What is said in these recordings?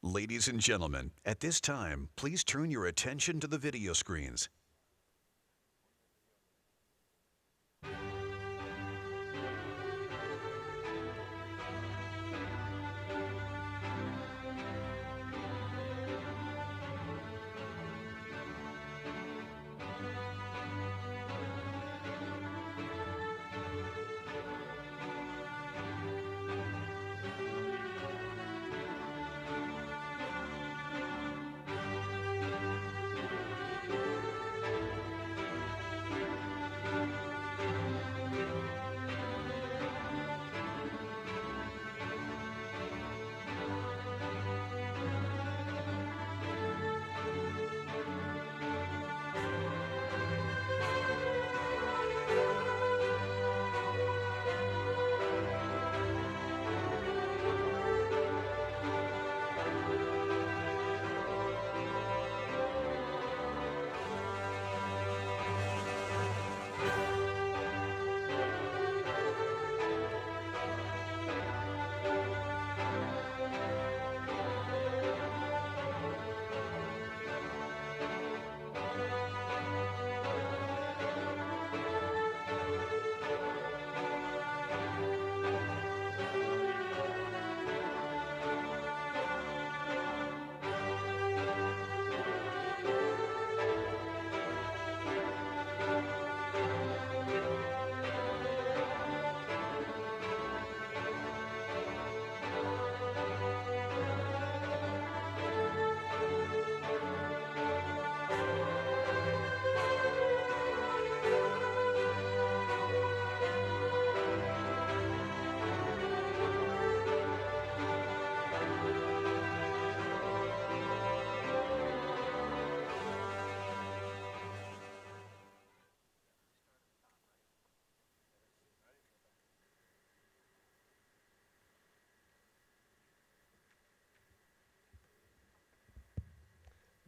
Ladies and gentlemen, at this time, please turn your attention to the video screens.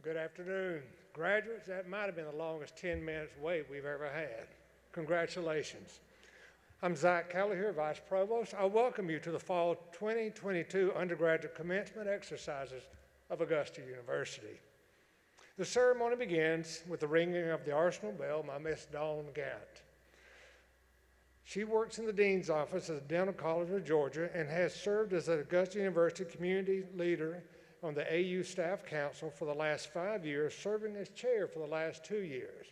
Good afternoon. Graduates, that might have been the longest 10 minutes wait we've ever had. Congratulations. I'm Zach Callagher, Vice Provost. I welcome you to the Fall 2022 Undergraduate Commencement exercises of Augusta University. The ceremony begins with the ringing of the Arsenal Bell by Miss Dawn Gant. She works in the Dean's Office at the Dental College of Georgia and has served as an Augusta University Community Leader on the AU Staff Council for the last 5 years, serving as chair for the last 2 years.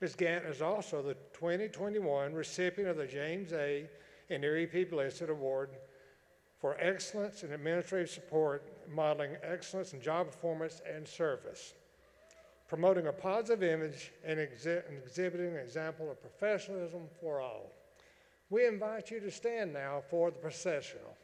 Ms. Gant is also the 2021 recipient of the James A. and Erie P. Blissett Award for Excellence in Administrative Support, modeling excellence in job performance and service, promoting a positive image and exhibiting an example of professionalism for all. We invite you to stand now for the processional.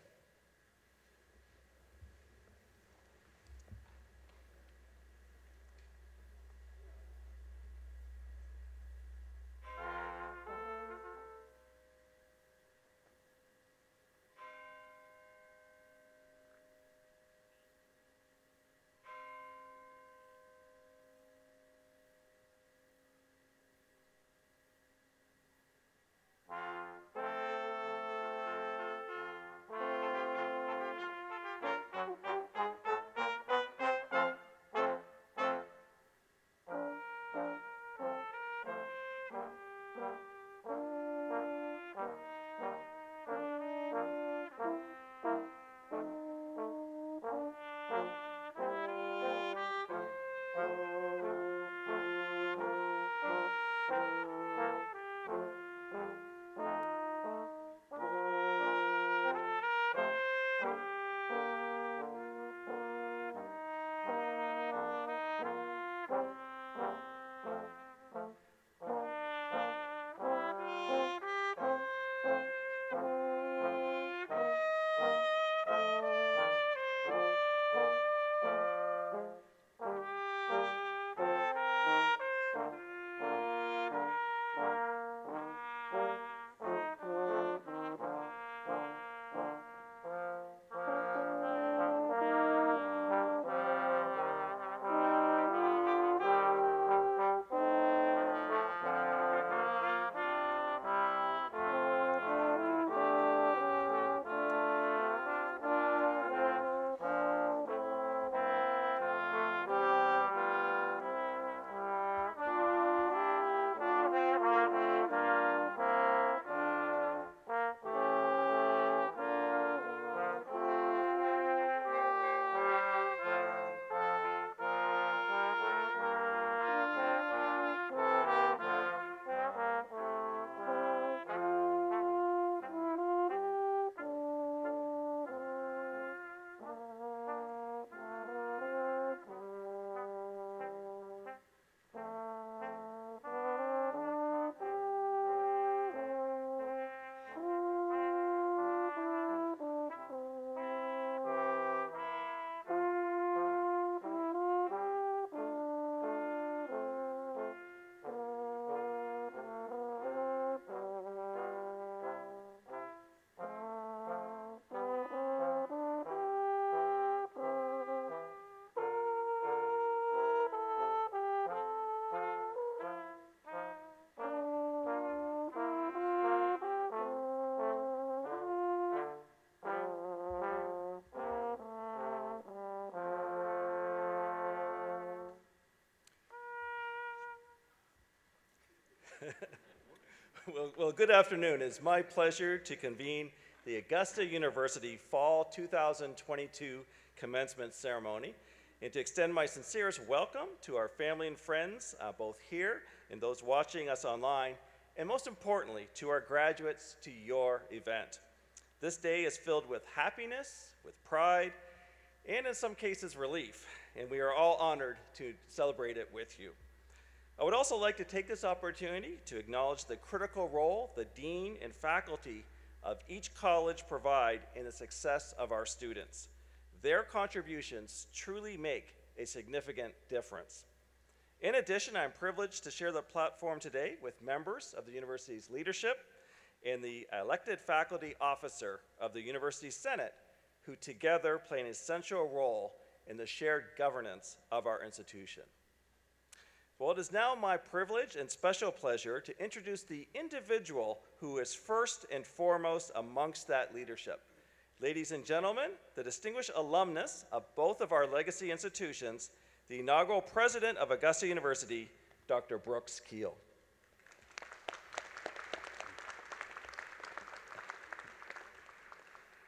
Well, good afternoon. It's my pleasure to convene the Augusta University Fall 2022 Commencement Ceremony and to extend my sincerest welcome to our family and friends, both here and those watching us online, and most importantly, to our graduates to your event. This day is filled with happiness, with pride, and in some cases relief, and we are all honored to celebrate it with you. I would also like to take this opportunity to acknowledge the critical role the dean and faculty of each college provide in the success of our students. Their contributions truly make a significant difference. In addition, I'm privileged to share the platform today with members of the university's leadership and the elected faculty officer of the University Senate, who together play an essential role in the shared governance of our institution. Well, it is now my privilege and special pleasure to introduce the individual who is first and foremost amongst that leadership. Ladies and gentlemen, the distinguished alumnus of both of our legacy institutions, the inaugural president of Augusta University, Dr. Brooks Keel.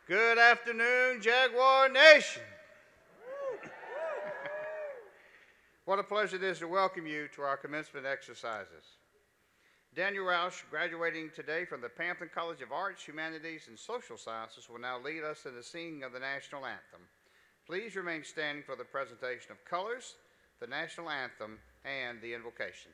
Good afternoon, Jaguar Nation. What a pleasure it is to welcome you to our commencement exercises. Daniel Roush, graduating today from the Pamplin College of Arts, Humanities, and Social Sciences, will now lead us in the singing of the national anthem. Please remain standing for the presentation of colors, the national anthem, and the invocation.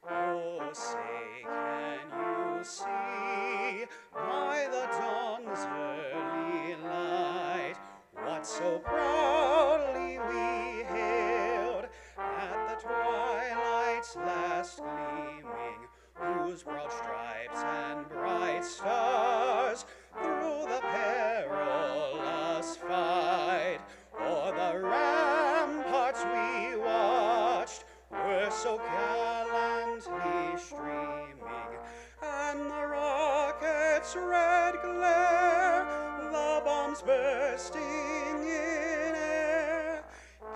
Oh, say, can you see by the dawn's early light what so proudly we hailed at the twilight's last gleaming, whose broad stripes and bright stars through the perilous fight o'er the ramparts we watched were so gallantly streaming, and the rocket's red glare, the bombs bursting in air,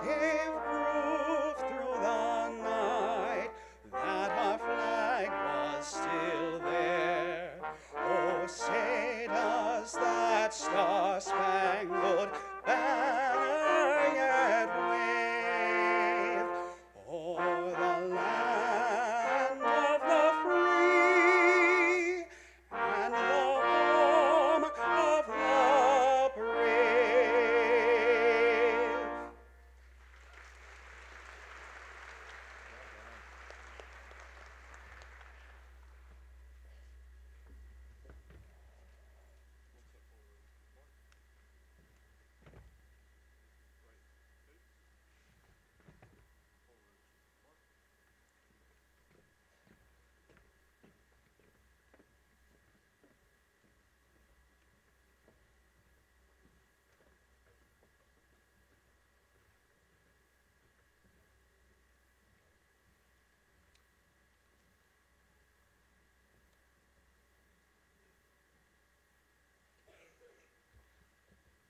gave proof through the night that our flag was still there. Oh, say does that star-spangled banner yet wave o'er the land of the free and the home of the brave?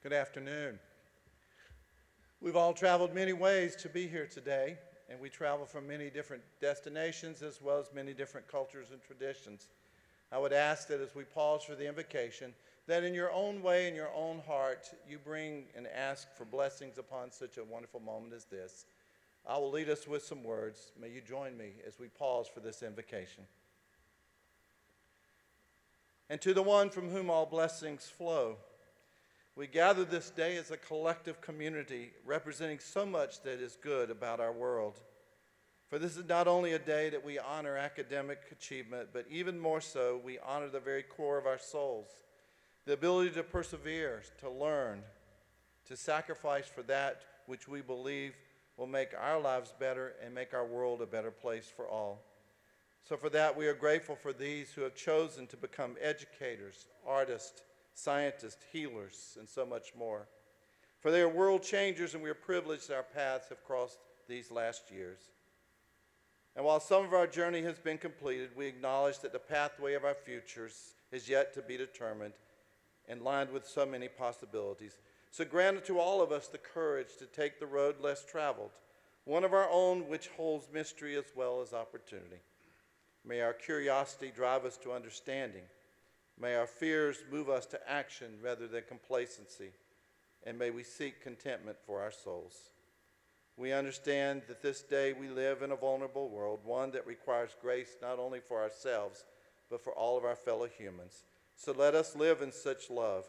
Good afternoon. We've all traveled many ways to be here today, and we travel from many different destinations as well as many different cultures and traditions. I would ask that as we pause for the invocation, that in your own way, in your own heart, you bring and ask for blessings upon such a wonderful moment as this. I will lead us with some words. May you join me as we pause for this invocation. And to the one from whom all blessings flow, we gather this day as a collective community representing so much that is good about our world. For this is not only a day that we honor academic achievement, but even more so, we honor the very core of our souls, the ability to persevere, to learn, to sacrifice for that which we believe will make our lives better and make our world a better place for all. So for that, we are grateful for these who have chosen to become educators, artists, scientists, healers, and so much more. For they are world changers, and we are privileged that our paths have crossed these last years. And while some of our journey has been completed, we acknowledge that the pathway of our futures is yet to be determined and lined with so many possibilities. So grant to all of us the courage to take the road less traveled, one of our own which holds mystery as well as opportunity. May our curiosity drive us to understanding. May our fears move us to action rather than complacency. And may we seek contentment for our souls. We understand that this day we live in a vulnerable world, one that requires grace not only for ourselves, but for all of our fellow humans. So let us live in such love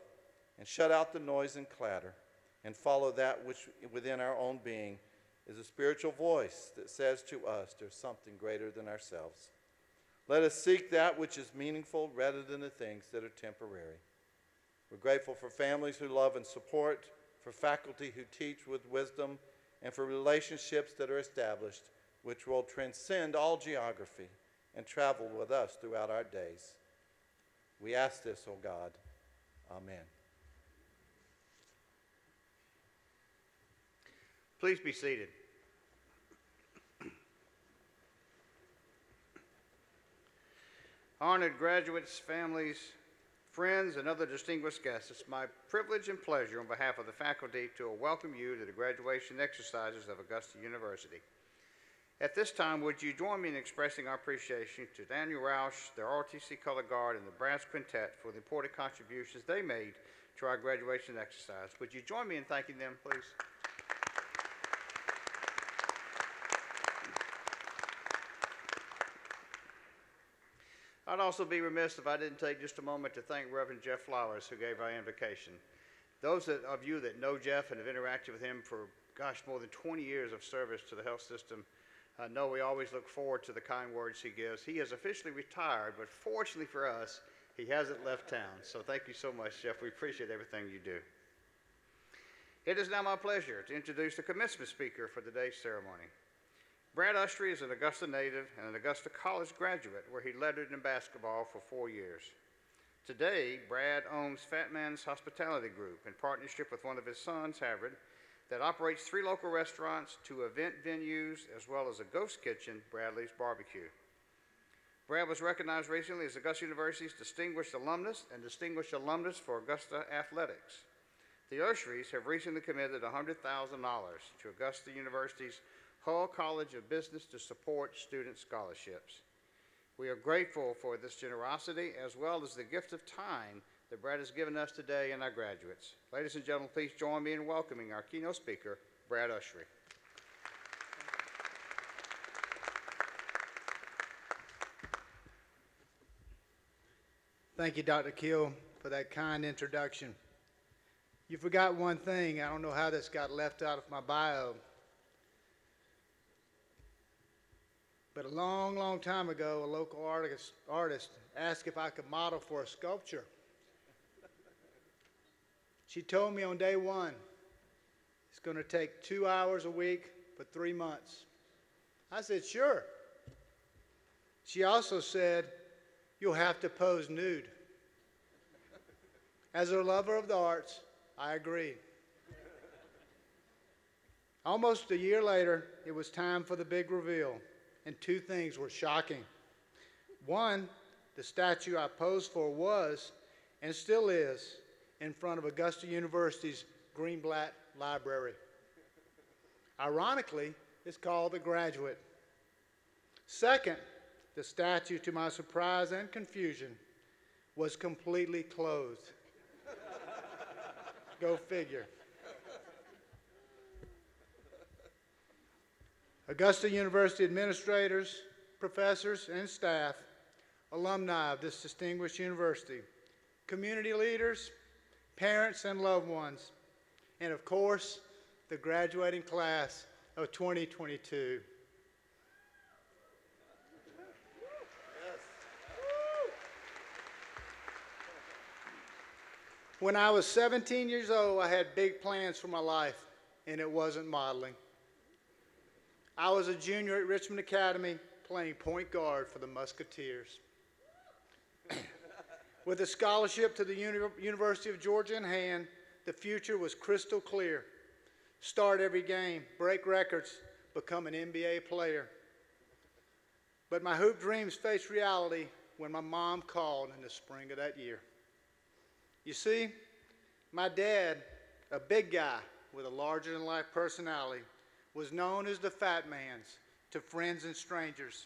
and shut out the noise and clatter and follow that which within our own being is a spiritual voice that says to us there's something greater than ourselves. Let us seek that which is meaningful rather than the things that are temporary. We're grateful for families who love and support, for faculty who teach with wisdom, and for relationships that are established which will transcend all geography and travel with us throughout our days. We ask this, O God. Amen. Please be seated. Honored graduates, families, friends, and other distinguished guests, it's my privilege and pleasure on behalf of the faculty to welcome you to the graduation exercises of Augusta University. At this time, would you join me in expressing our appreciation to Daniel Roush, the ROTC Color Guard, and the Brass Quintet for the important contributions they made to our graduation exercise. Would you join me in thanking them, please? I'd also be remiss if I didn't take just a moment to thank Reverend Jeff Flowers, who gave our invocation. Those of you that know Jeff and have interacted with him for, more than 20 years of service to the health system, know we always look forward to the kind words he gives. He has officially retired, but fortunately for us, he hasn't left town. So thank you so much, Jeff. We appreciate everything you do. It is now my pleasure to introduce the commencement speaker for today's ceremony. Brad Ustry is an Augusta native and an Augusta College graduate where he lettered in basketball for 4 years. Today, Brad owns Fat Man's Hospitality Group in partnership with one of his sons, Havard, that operates 3 local restaurants, 2 event venues, as well as a ghost kitchen, Bradley's Barbecue. Brad was recognized recently as Augusta University's Distinguished Alumnus and Distinguished Alumnus for Augusta Athletics. The Ushrys have recently committed $100,000 to Augusta University's Hull College of Business to support student scholarships. We are grateful for this generosity as well as the gift of time that Brad has given us today and our graduates. Ladies and gentlemen, please join me in welcoming our keynote speaker, Brad Ustry. Thank you, Dr. Keel, for that kind introduction. You forgot one thing. I don't know how this got left out of my bio. But a long, long time ago, a local artist asked if I could model for a sculpture. She told me on day one, it's going to take 2 hours a week for 3 months. I said, sure. She also said, you'll have to pose nude. As a lover of the arts, I agreed. Almost a year later, it was time for the big reveal, and 2 things were shocking. One, the statue I posed for was, and still is, in front of Augusta University's Greenblatt Library. Ironically, it's called the Graduate. Second, the statue, to my surprise and confusion, was completely closed. Go figure. Augusta University administrators, professors, and staff, alumni of this distinguished university, community leaders, parents and loved ones, and of course, the graduating class of 2022. When I was 17 years old, I had big plans for my life, and it wasn't modeling. I was a junior at Richmond Academy playing point guard for the Musketeers. With a scholarship to the University of Georgia in hand, the future was crystal clear. Start every game, break records, become an NBA player. But my hoop dreams faced reality when my mom called in the spring of that year. You see, my dad, a big guy with a larger-than-life personality, was known as the Fat Man's to friends and strangers,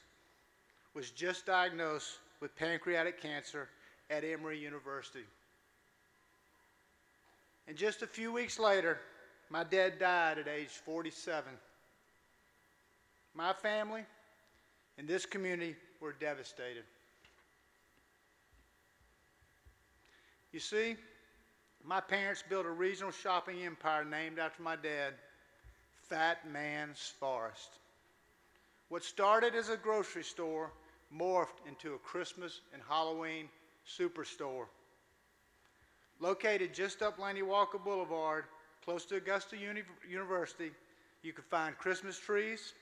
was just diagnosed with pancreatic cancer at Emory University. And just a few weeks later, my dad died at age 47. My family and this community were devastated. You see, my parents built a regional shopping empire named after my dad, Fat Man's Forest. What started as a grocery store morphed into a Christmas and Halloween superstore. Located just up Lanny Walker Boulevard, close to Augusta University, you could find Christmas trees,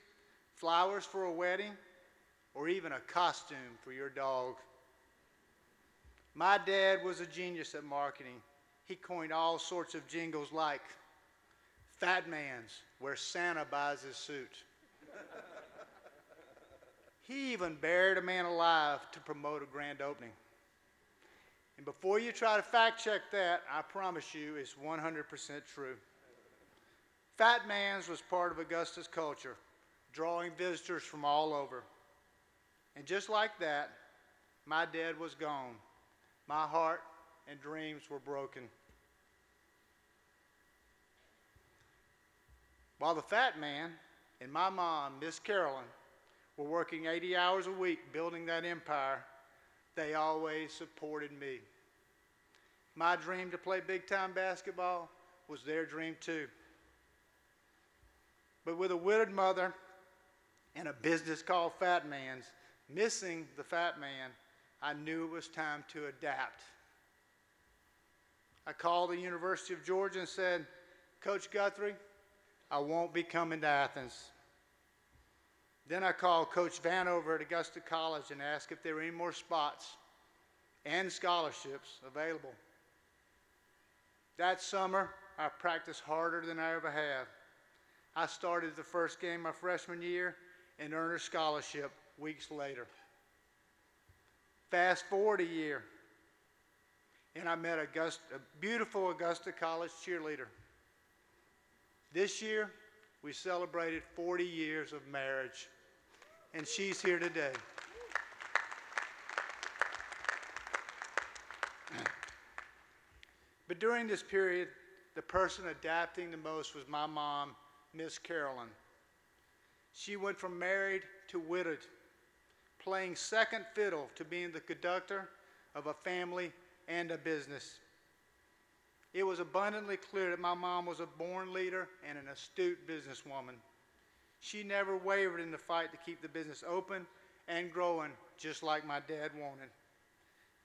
flowers for a wedding, or even a costume for your dog. My dad was a genius at marketing. He coined all sorts of jingles like, Fat Man's, where Santa buys his suit. He even buried a man alive to promote a grand opening. And before you try to fact check that, I promise you it's 100% true. Fat Man's was part of Augusta's culture, drawing visitors from all over. And just like that, my dad was gone. My heart and dreams were broken. While the Fat Man and my mom, Miss Carolyn, were working 80 hours a week building that empire, they always supported me. My dream to play big-time basketball was their dream too. But with a widowed mother and a business called Fat Man's, missing the Fat Man, I knew it was time to adapt. I called the University of Georgia and said, Coach Guthrie, I won't be coming to Athens. Then I called Coach Vanover at Augusta College and asked if there were any more spots and scholarships available. That summer, I practiced harder than I ever have. I started the first game my freshman year and earned a scholarship weeks later. Fast forward a year, and I met a beautiful Augusta College cheerleader. This year, we celebrated 40 years of marriage, and she's here today. But during this period, the person adapting the most was my mom, Miss Carolyn. She went from married to widowed, playing second fiddle to being the conductor of a family and a business. It was abundantly clear that my mom was a born leader and an astute businesswoman. She never wavered in the fight to keep the business open and growing, just like my dad wanted.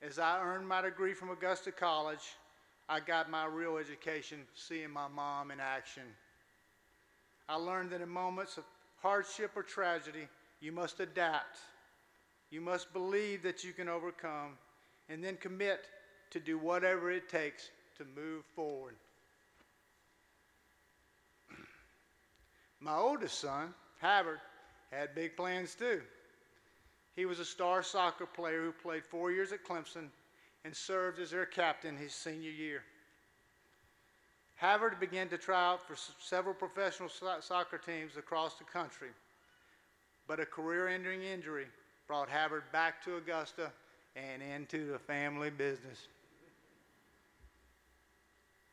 As I earned my degree from Augusta College, I got my real education seeing my mom in action. I learned that in moments of hardship or tragedy, you must adapt. You must believe that you can overcome, and then commit to do whatever it takes to move forward. My oldest son, Havard, had big plans too. He was a star soccer player who played 4 years at Clemson and served as their captain his senior year. Havard began to try out for several professional soccer teams across the country, but a career-ending injury brought Havard back to Augusta and into the family business.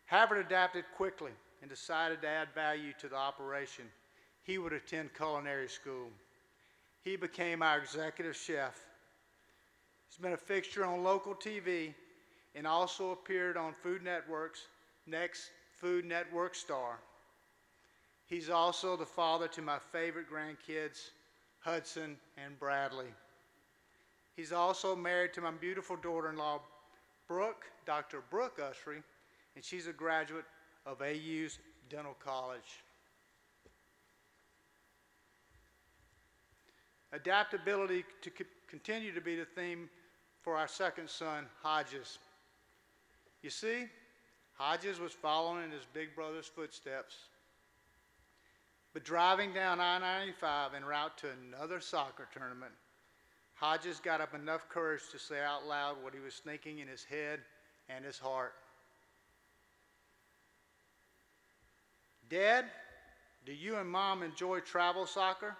Havard adapted quickly and decided to add value to the operation. He would attend culinary school. He became our executive chef. He's been a fixture on local TV and also appeared on Food Network's Next Food Network Star. He's also the father to my favorite grandkids, Hudson and Bradley. He's also married to my beautiful daughter-in-law, Brooke, Dr. Brooke Usry, and she's a graduate of AU's Dental College. Adaptability to continue to be the theme for our second son, Hodges. You see, Hodges was following in his big brother's footsteps. But driving down I-95 en route to another soccer tournament, Hodges got up enough courage to say out loud what he was thinking in his head and his heart. Dad, do you and Mom enjoy travel soccer?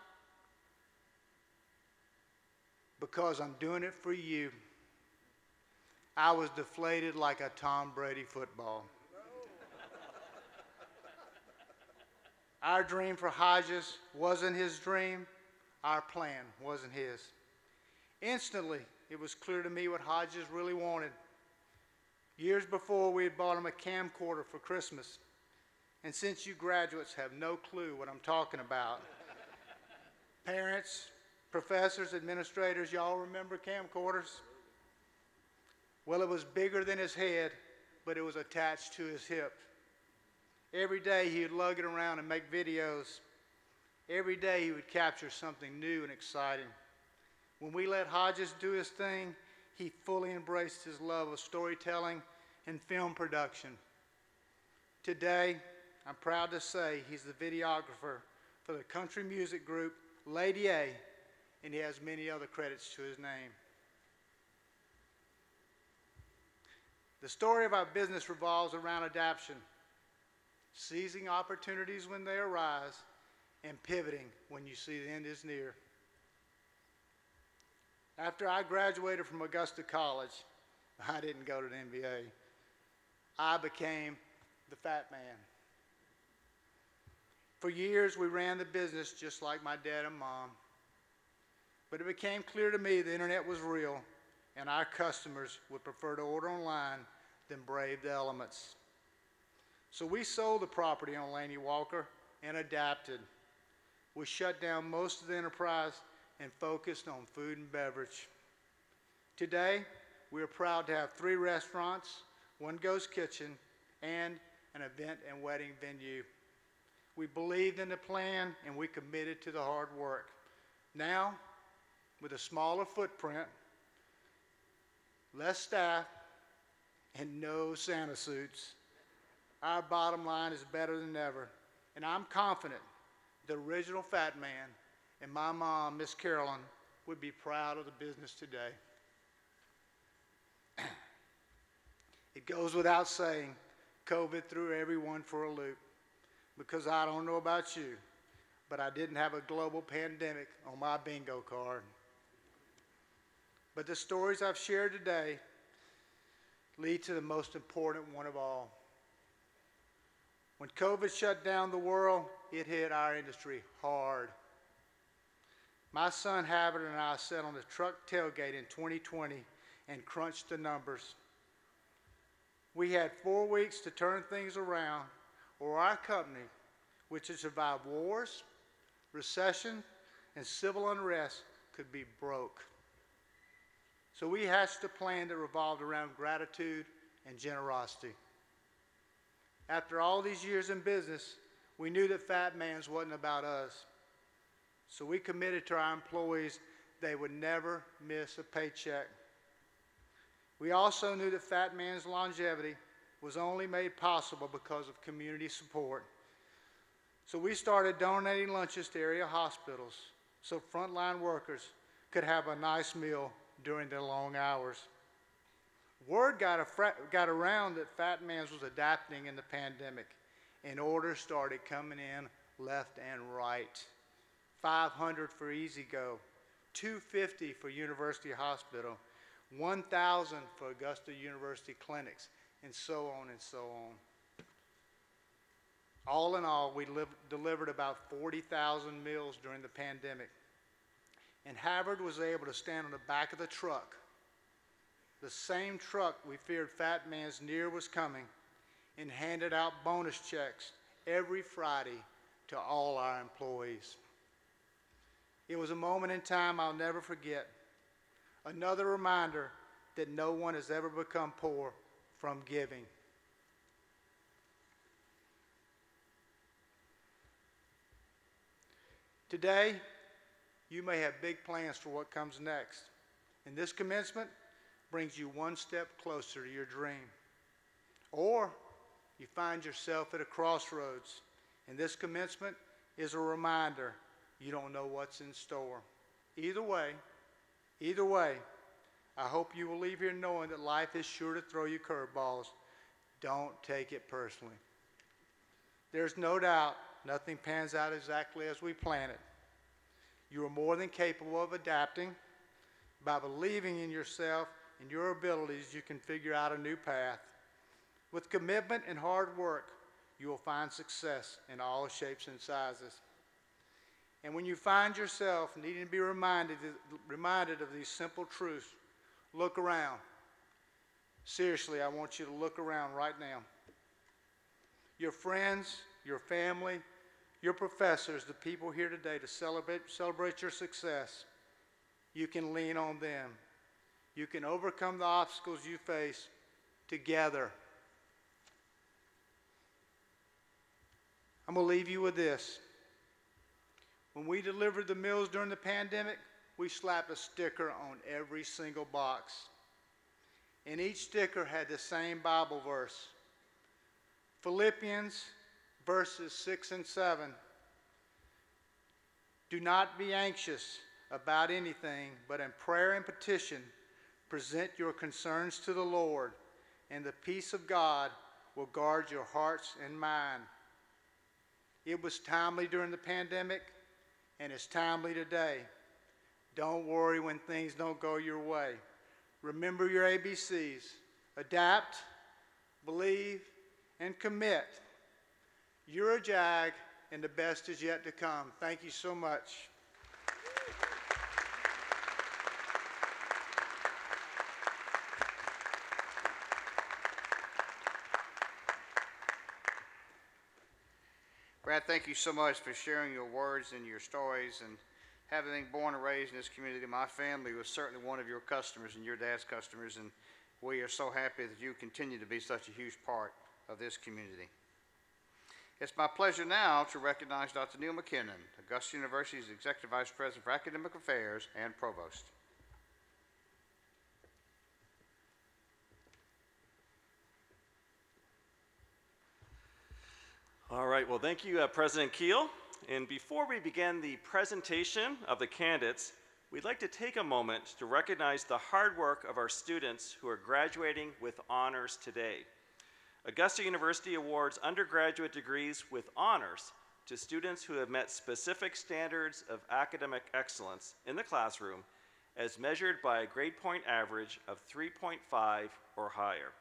Because I'm doing it for you. I was deflated like a Tom Brady football. Our dream for Hodges wasn't his dream. Our plan wasn't his. Instantly, it was clear to me what Hodges really wanted. Years before, we had bought him a camcorder for Christmas. And since you graduates have no clue what I'm talking about, parents, professors, administrators, y'all remember camcorders? Well, it was bigger than his head, but it was attached to his hip. Every day he would lug it around and make videos. Every day he would capture something new and exciting. When we let Hodges do his thing, he fully embraced his love of storytelling and film production. Today, I'm proud to say he's the videographer for the country music group Lady A, and he has many other credits to his name. The story of our business revolves around adaptation, seizing opportunities when they arise, and pivoting when you see the end is near. After I graduated from Augusta College, I didn't go to the MBA. I became the fat man. For years, we ran the business just like my dad and mom. But it became clear to me the internet was real, and our customers would prefer to order online than brave the elements. So we sold the property on Laney Walker and adapted. We shut down most of the enterprise and focused on food and beverage. Today, we are proud to have 3 restaurants, 1 ghost kitchen, and an event and wedding venue. We believed in the plan and we committed to the hard work. Now, with a smaller footprint, less staff, and no Santa suits, our bottom line is better than ever. And I'm confident the original Fat Man and my mom, Miss Carolyn, would be proud of the business today. It goes without saying, COVID threw everyone for a loop, because I don't know about you, but I didn't have a global pandemic on my bingo card. But the stories I've shared today lead to the most important one of all. When COVID shut down the world, it hit our industry hard. My son Havard and I sat on the truck tailgate in 2020 and crunched the numbers. We had 4 weeks to turn things around, or our company, which had survived wars, recession, and civil unrest, could be broke. So we hatched a plan that revolved around gratitude and generosity. After all these years in business, we knew that Fat Man's wasn't about us. So we committed to our employees they would never miss a paycheck. We also knew that Fat Man's longevity was only made possible because of community support. So we started donating lunches to area hospitals so frontline workers could have a nice meal during their long hours. Word got around that Fat Man's was adapting in the pandemic, and orders started coming in left and right. 500 for Easy Go, 250 for University Hospital, 1,000 for Augusta University clinics, and so on and so on. All in all, we delivered about 40,000 meals during the pandemic. And Harvard was able to stand on the back of the truck, the same truck we feared Fat Man's near was coming, and handed out bonus checks every Friday to all our employees. It was a moment in time I'll never forget. Another reminder that no one has ever become poor from giving. Today, you may have big plans for what comes next, and this commencement brings you one step closer to your dream. Or you find yourself at a crossroads, and this commencement is a reminder you don't know what's in store. Either way, I hope you will leave here knowing that life is sure to throw you curveballs. Don't take it personally. There's no doubt nothing pans out exactly as we planned it. You are more than capable of adapting. By believing in yourself and your abilities, you can figure out a new path. With commitment and hard work, you will find success in all shapes and sizes. And when you find yourself needing to be reminded of these simple truths, look around. Seriously, I want you to look around right now. Your friends, your family, your professors, the people here today to celebrate your success, you can lean on them. You can overcome the obstacles you face together. I'm going to leave you with this. When we delivered the meals during the pandemic, we slapped a sticker on every single box. And each sticker had the same Bible verse. Philippians verses 6 and 7. Do not be anxious about anything, but in prayer and petition, present your concerns to the Lord, and the peace of God will guard your hearts and mind. It was timely during the pandemic, and it's timely today. Don't worry when things don't go your way. Remember your ABCs. Adapt, believe, and commit. You're a JAG, and the best is yet to come. Thank you so much. Brad, thank you so much for sharing your words and your stories. And having been born and raised in this community, my family was certainly one of your customers and your dad's customers, and we are so happy that you continue to be such a huge part of this community. It's my pleasure now to recognize Dr. Neil McKinnon, Augusta University's Executive Vice President for Academic Affairs and Provost. All right, well, thank you, President Keel. And before we begin the presentation of the candidates, we'd like to take a moment to recognize the hard work of our students who are graduating with honors today. Augusta University awards undergraduate degrees with honors to students who have met specific standards of academic excellence in the classroom as measured by a grade point average of 3.5 or higher.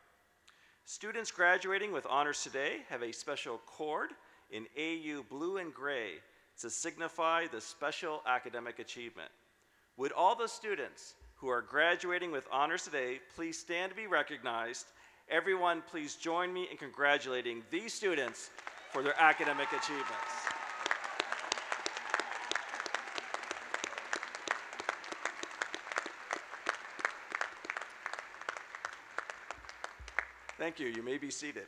Students graduating with honors today have a special cord in AU blue and gray to signify the special academic achievement. Would all the students who are graduating with honors today please stand to be recognized? Everyone, please join me in congratulating these students for their academic achievements. Thank you. You may be seated.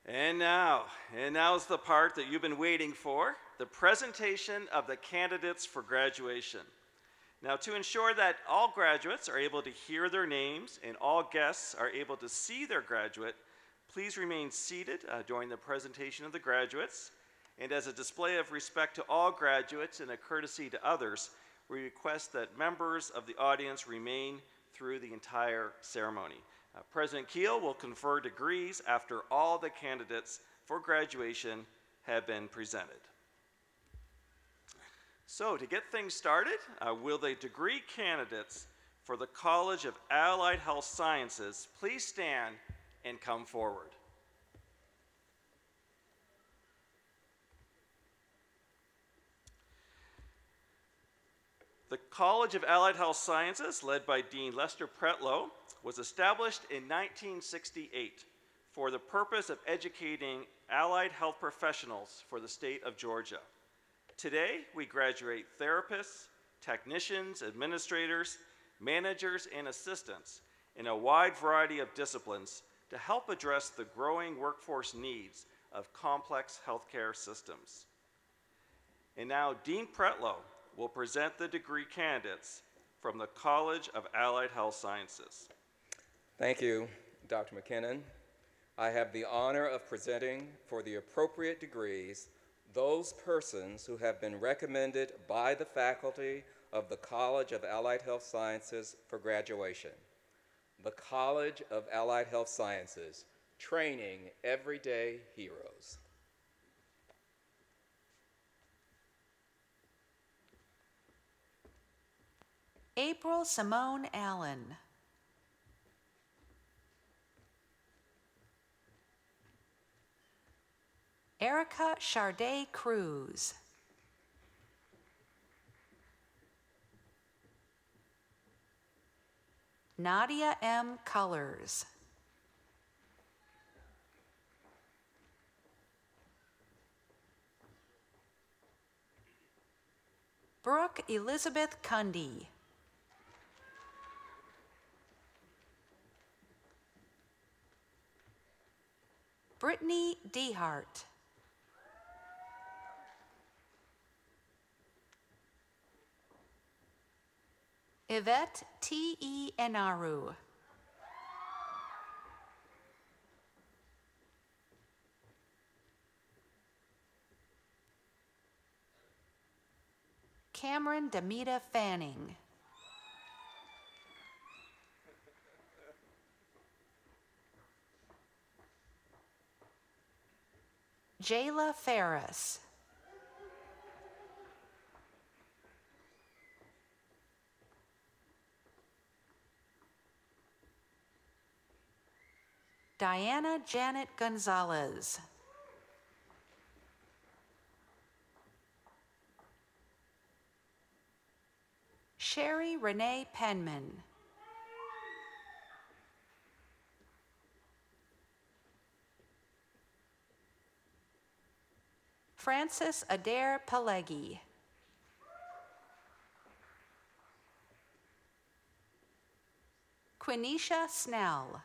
And now is the part that you've been waiting for, the presentation of the candidates for graduation. Now, to ensure that all graduates are able to hear their names and all guests are able to see their graduate, please remain seated during the presentation of the graduates. And as a display of respect to all graduates and a courtesy to others, we request that members of the audience remain through the entire ceremony. President Keel will confer degrees after all the candidates for graduation have been presented. So to get things started, will the degree candidates for the College of Allied Health Sciences please stand and come forward? The College of Allied Health Sciences, led by Dean Lester Pretlow, was established in 1968 for the purpose of educating allied health professionals for the state of Georgia. Today, we graduate therapists, technicians, administrators, managers, and assistants in a wide variety of disciplines to help address the growing workforce needs of complex healthcare systems. And now, Dean Pretlow will present the degree candidates from the College of Allied Health Sciences. Thank you, Dr. McKinnon. I have the honor of presenting for the appropriate degrees those persons who have been recommended by the faculty of the College of Allied Health Sciences for graduation. The College of Allied Health Sciences, training everyday heroes. April Simone Allen. Erica Charday Cruz. Nadia M. Colors. Brooke Elizabeth Cundy. Brittany Dehart. Yvette T.E. Enaru. Cameron Demita Fanning. Jayla Ferris. Diana Janet Gonzalez. Sherry Renee Penman. Francis Adair Pelegi. Quenisha Snell.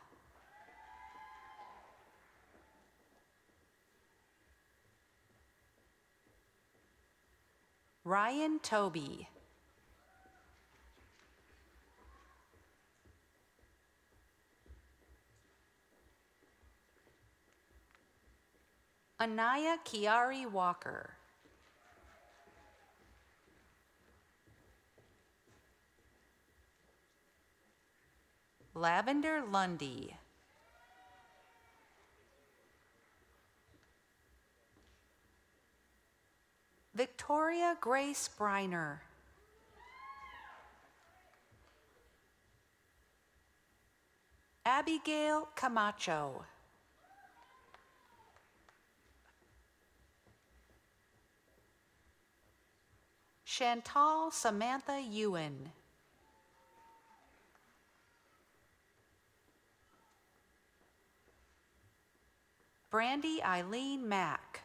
Ryan Toby. Anaya Kiari Walker. Lavender Lundy. Victoria Grace Briner. Abigail Camacho. Chantal Samantha Ewan. Brandy Eileen Mack.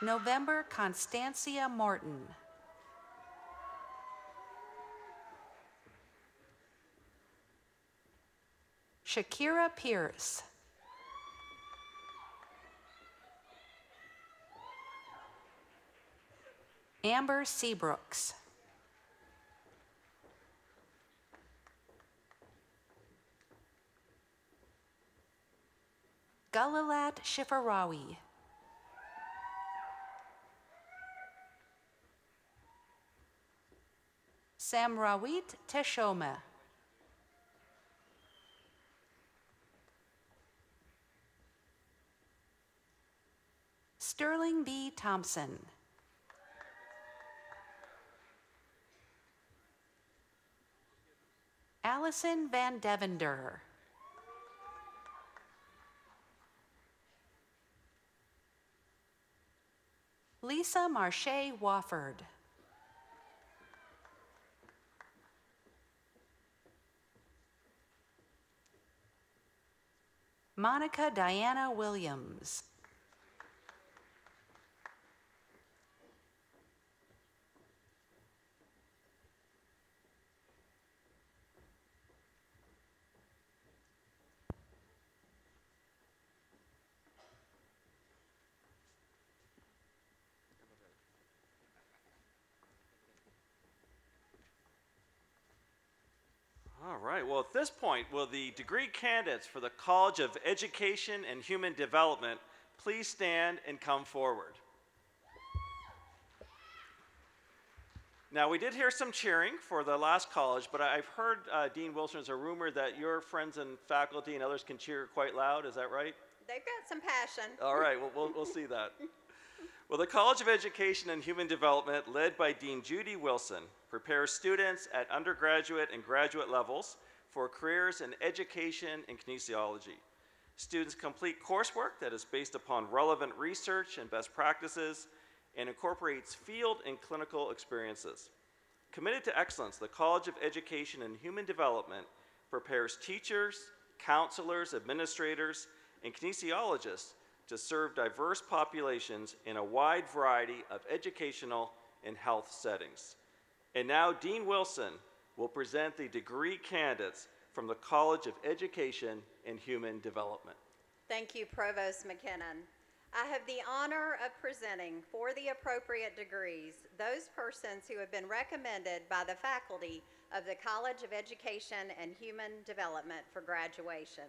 November Constancia Morton. Shakira Pierce. Amber Seabrooks. Gulalat Shifarawi. Samrawit Teshome. Sterling B. Thompson. Allison Van Devender. Lisa Marche Wofford. Monica Diana Williams. All right, well, at this point, will the degree candidates for the College of Education and Human Development please stand and come forward? Now, we did hear some cheering for the last college, but I've heard, Dean Wilson, there's a rumor that your friends and faculty and others can cheer quite loud. Is that right? They've got some passion. All right, well, we'll see that. Well, the College of Education and Human Development, led by Dean Judy Wilson, prepares students at undergraduate and graduate levels for careers in education and kinesiology. Students complete coursework that is based upon relevant research and best practices and incorporates field and clinical experiences. Committed to excellence, the College of Education and Human Development prepares teachers, counselors, administrators, and kinesiologists to serve diverse populations in a wide variety of educational and health settings. And now Dean Wilson will present the degree candidates from the College of Education and Human Development. Thank you, Provost McKinnon. I have the honor of presenting for the appropriate degrees those persons who have been recommended by the faculty of the College of Education and Human Development for graduation.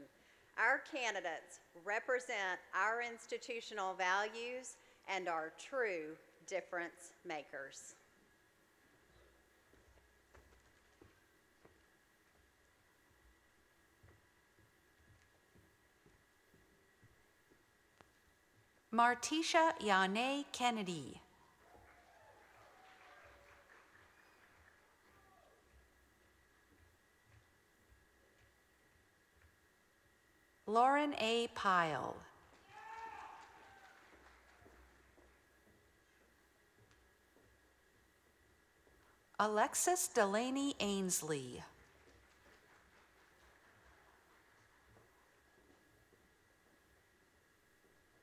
Our candidates represent our institutional values and are true difference makers. Martisha Yane Kennedy. Lauren A. Pyle. Alexis Delaney Ainsley.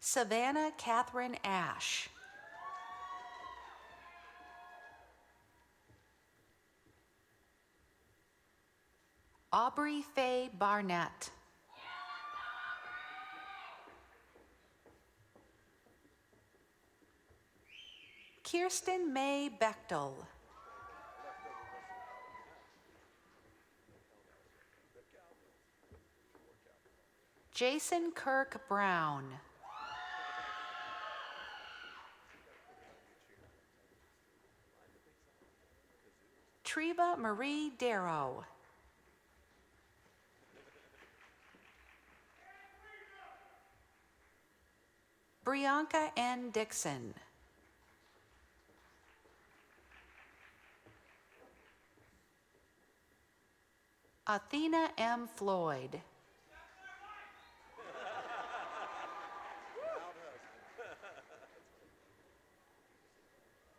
Savannah Catherine Ash. Aubrey Faye Barnett. Kirsten May Bechtel. Jason Kirk Brown. Treva Marie Darrow. Brianka N. Dixon. Athena M. Floyd.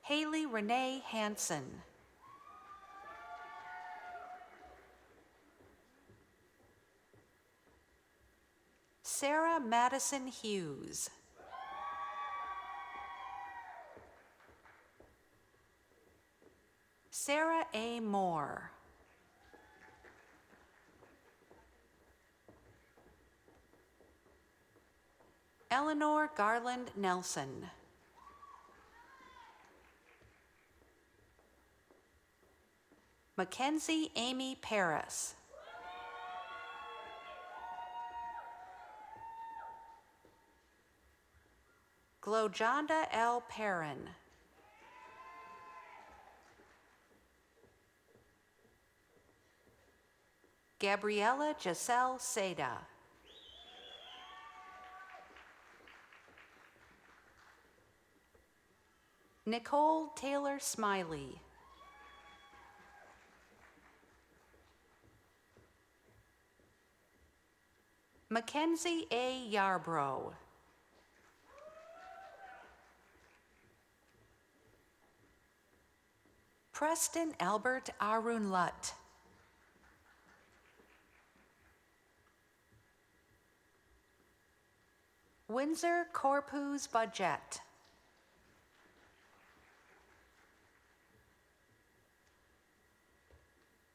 Haley Renee Hansen. Sarah Madison Hughes. Sarah A. Moore. Eleanor Garland Nelson. Mackenzie Amy Paris. Glojonda L. Perrin. Gabriella Giselle Seda. Nicole Taylor Smiley. Mackenzie A. Yarbrough. Preston Albert Arunlut. Windsor Corpus Budget.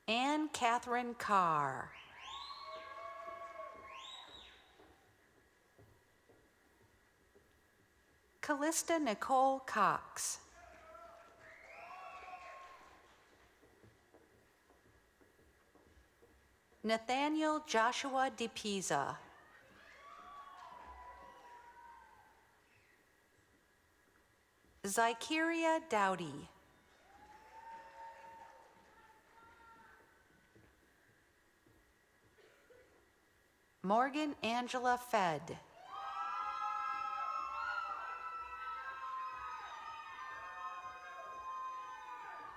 Anne Catherine Carr. Callista Nicole Cox. Nathaniel Joshua DePisa. Zykeria Dowdy. Morgan Angela Fed.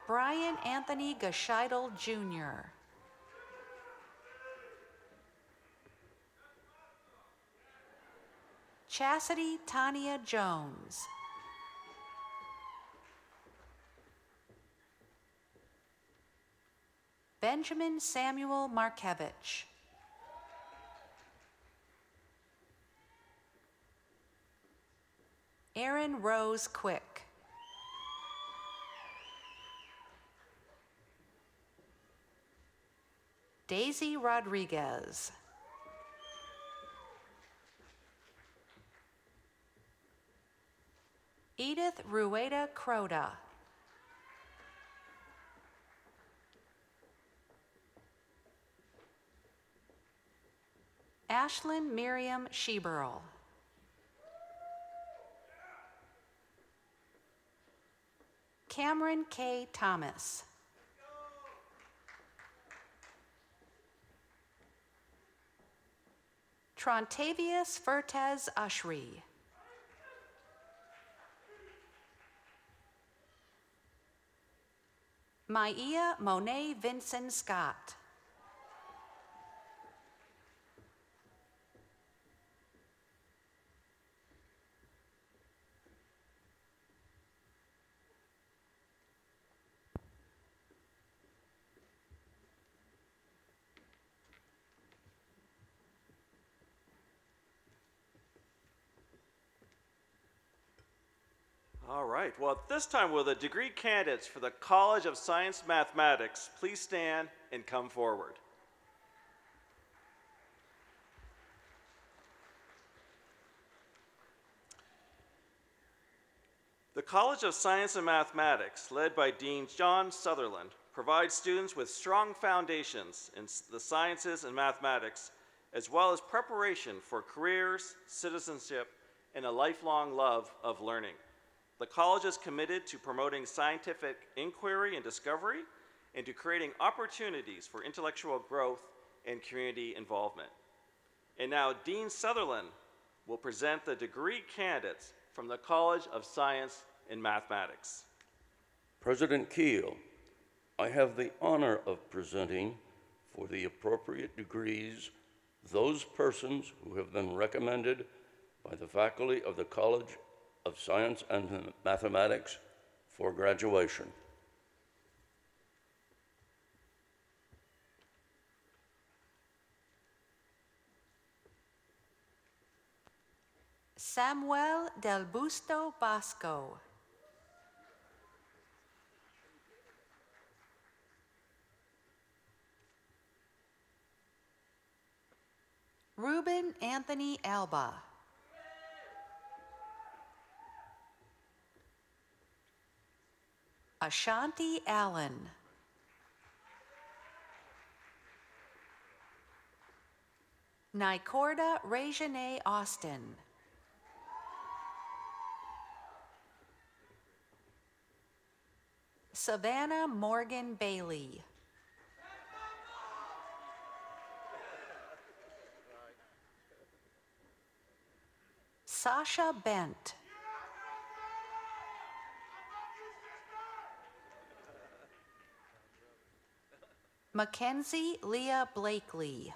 Brian Anthony Gescheidel Jr. Chastity Tanya Jones. Benjamin Samuel Markevich. Erin Rose Quick. Daisy Rodriguez. Edith Rueda Croda. Ashlyn Miriam Sheberl. Cameron K. Thomas. Trontavius Fertez Ushry. Maia Monet Vincent Scott. All right, well, at this time, will the degree candidates for the College of Science Mathematics please stand and come forward? The College of Science and Mathematics, led by Dean John Sutherland, provides students with strong foundations in the sciences and mathematics, as well as preparation for careers, citizenship, and a lifelong love of learning. The college is committed to promoting scientific inquiry and discovery and to creating opportunities for intellectual growth and community involvement. And now Dean Sutherland will present the degree candidates from the College of Science and Mathematics. President Keel, I have the honor of presenting for the appropriate degrees those persons who have been recommended by the faculty of the College of Science and Mathematics for graduation. Samuel Del Busto Basco. Ruben Anthony Alba. Ashanti Allen. Nicorda Rejane Austin. Savannah Morgan Bailey. Sasha Bent. Mackenzie Leah Blakely.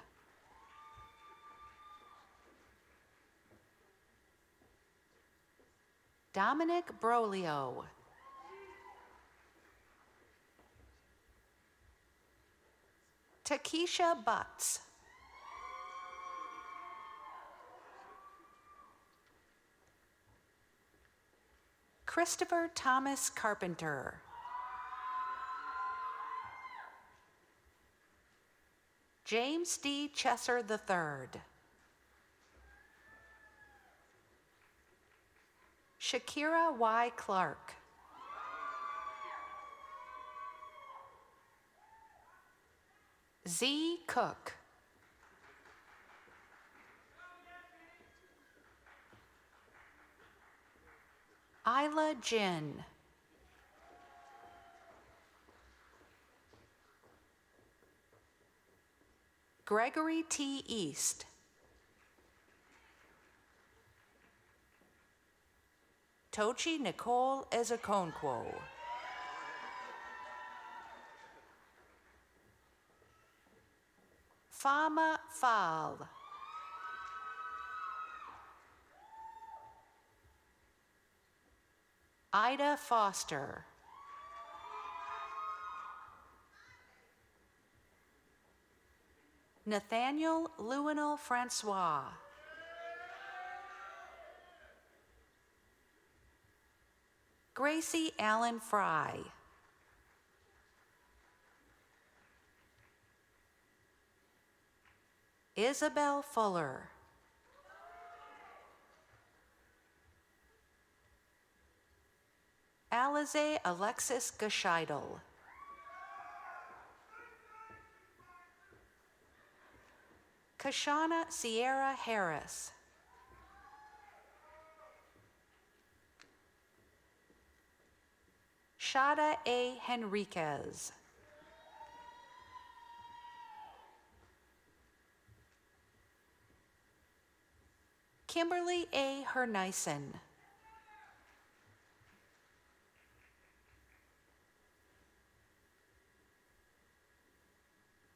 Dominic Brolio. Takesha Butts. Christopher Thomas Carpenter. James D. Chesser III. Shakira Y. Clark. Z. Cook. Isla Jin. Gregory T. East. Tochi Nicole Ezekonquo. Fama Fal. Ida Foster. Nathaniel Lewinel Francois. Gracie Allen Fry. Isabel Fuller. Alize Alexis Gescheidel. Kashana Sierra Harris. Shada A. Henriquez. Kimberly A. Hernyson.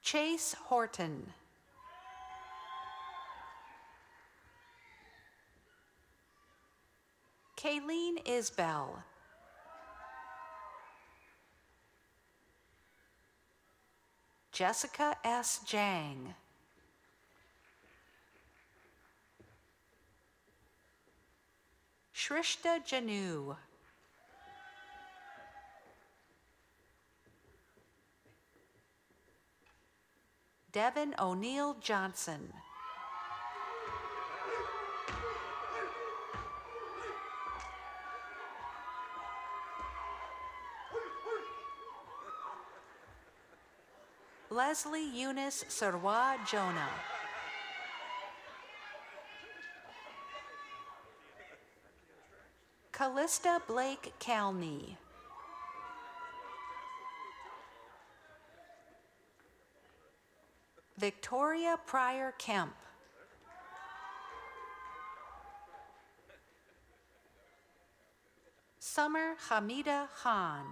Chase Horton. Kayleen Isbell. Jessica S. Jang. Shrishta Janu. Devin O'Neill Johnson. Leslie Eunice Sarwa Jonah. Callista Blake Calney. Victoria Pryor Kemp. Summer Hamida Khan.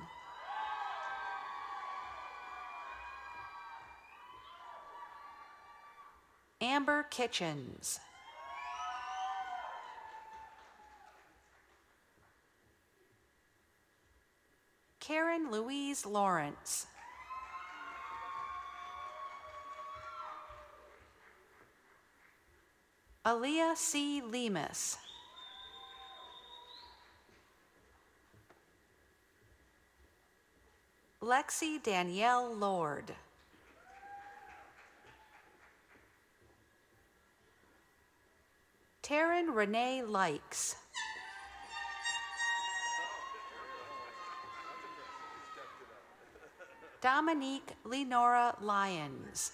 Amber Kitchens. Karen Louise Lawrence. Aaliyah C. Lemus. Lexi Danielle Lord. Taryn Renee Likes. Dominique Lenora Lyons.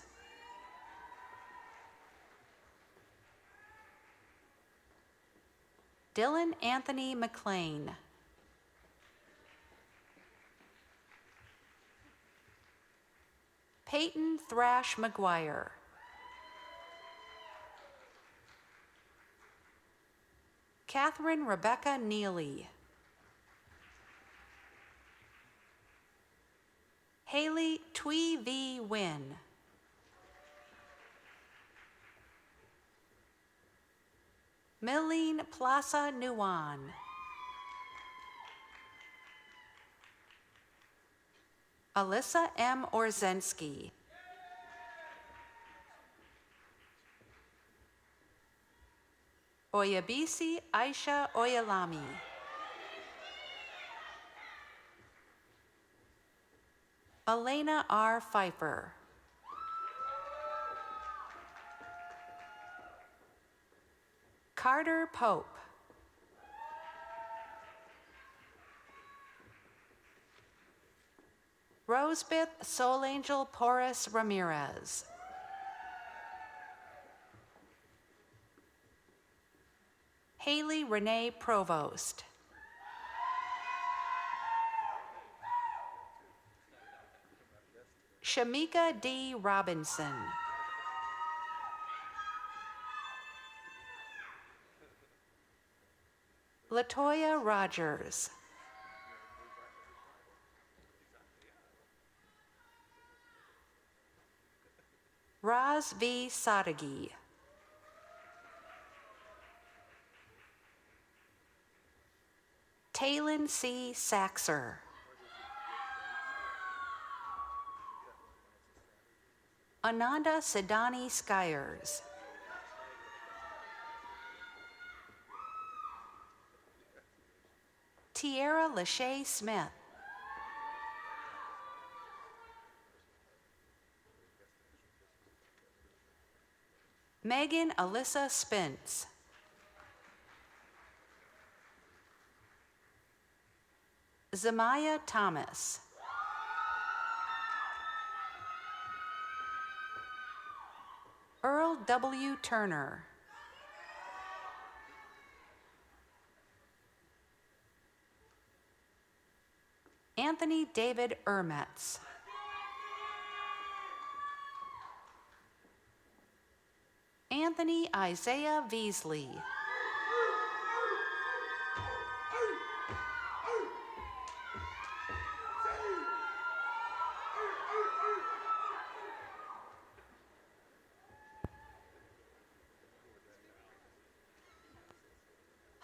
Dylan Anthony McLean. Peyton Thrash McGuire. Catherine Rebecca Neely. Haley Twee V. Wynn. Milene Plaza Nuwan. Alyssa M. Orzensky. Oyabisi Aisha Oyalami. Elena R. Pfeiffer. Carter Pope. Rosebeth Soul Angel Porras Ramirez. Haley Renee Provost. Shamika D. Robinson. Latoya Rogers. Raz V. Sadeghi. Talon C. Saxer. Ananda Siddhani Skyers. Tierra Lachey Smith. Megan Alyssa Spence. Zamaya Thomas. Earl W. Turner. Anthony David Ermetz. Anthony Isaiah Veasley.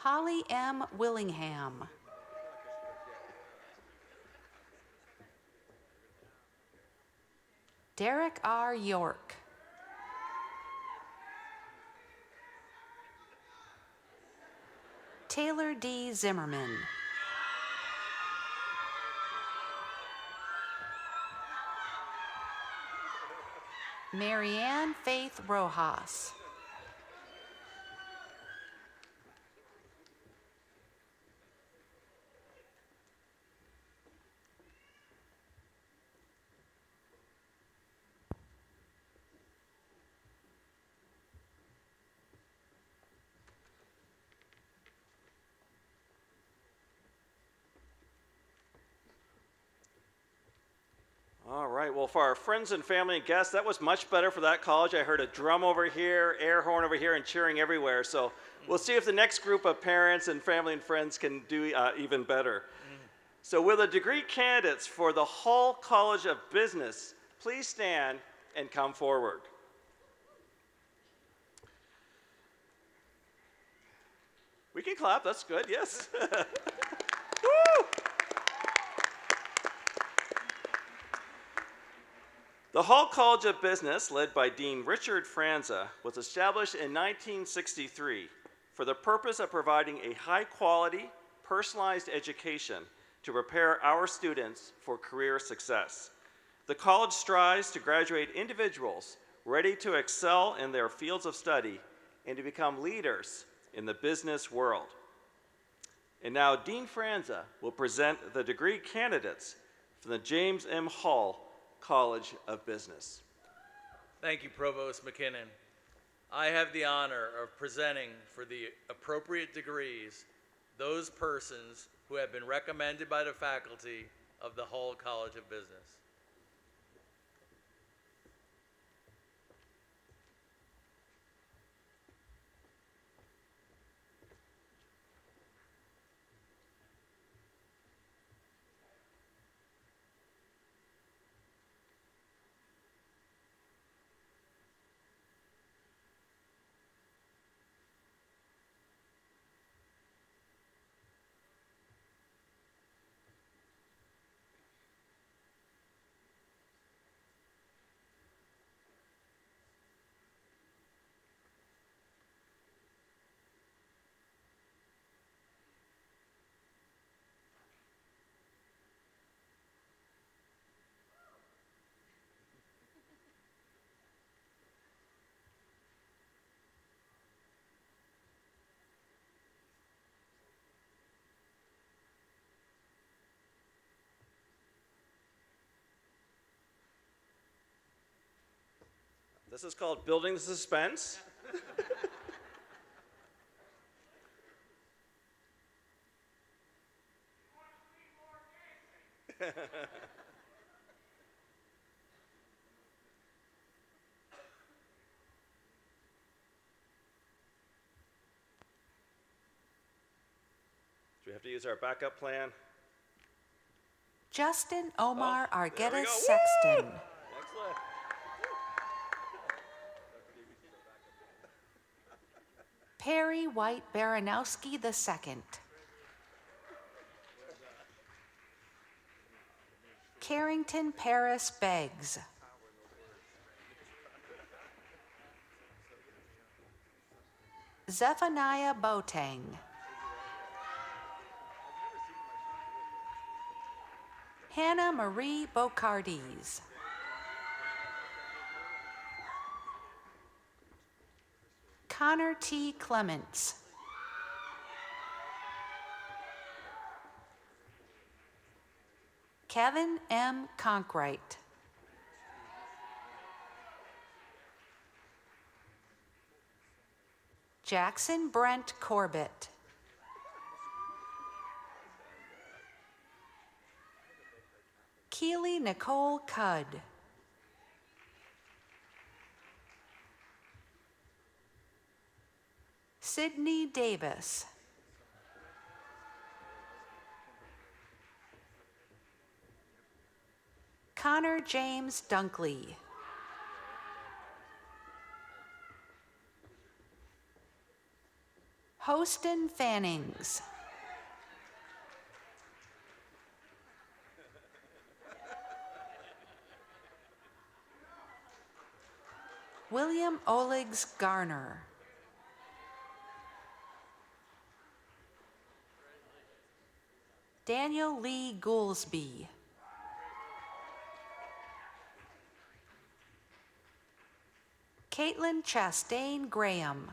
Holly M. Willingham. Derek R. York. Taylor D. Zimmerman. Marianne Faith Rojas. All right, well, for our friends and family and guests, that was much better for that college. I heard a drum over here, air horn over here, and cheering everywhere. So we'll see if the next group of parents and family and friends can do even better. So will the degree candidates for the Hull College of Business please stand and come forward? We can clap, that's good, yes. Woo! The Hull College of Business, led by Dean Richard Franza, was established in 1963 for the purpose of providing a high-quality, personalized education to prepare our students for career success. The college strives to graduate individuals ready to excel in their fields of study and to become leaders in the business world. And now Dean Franza will present the degree candidates from the James M. Hull College of Business. Thank you, Provost McKinnon. I have the honor of presenting for the appropriate degrees those persons who have been recommended by the faculty of the Hull College of Business. This is called building the suspense. Do we have to use our backup plan? Justin Omar There we Argueta go. Sexton. Excellent. Perry White Baranowski II. Carrington Paris Beggs. Zephaniah Boateng. Hannah Marie Bocardis. Connor T. Clements. Kevin M. Conkright. Jackson Brent Corbett. Keely Nicole Cudd. Sydney Davis. Connor James Dunkley. Hostin Fannings. William Oligs Garner. Daniel Lee Goolsby. Caitlin Chastain Graham.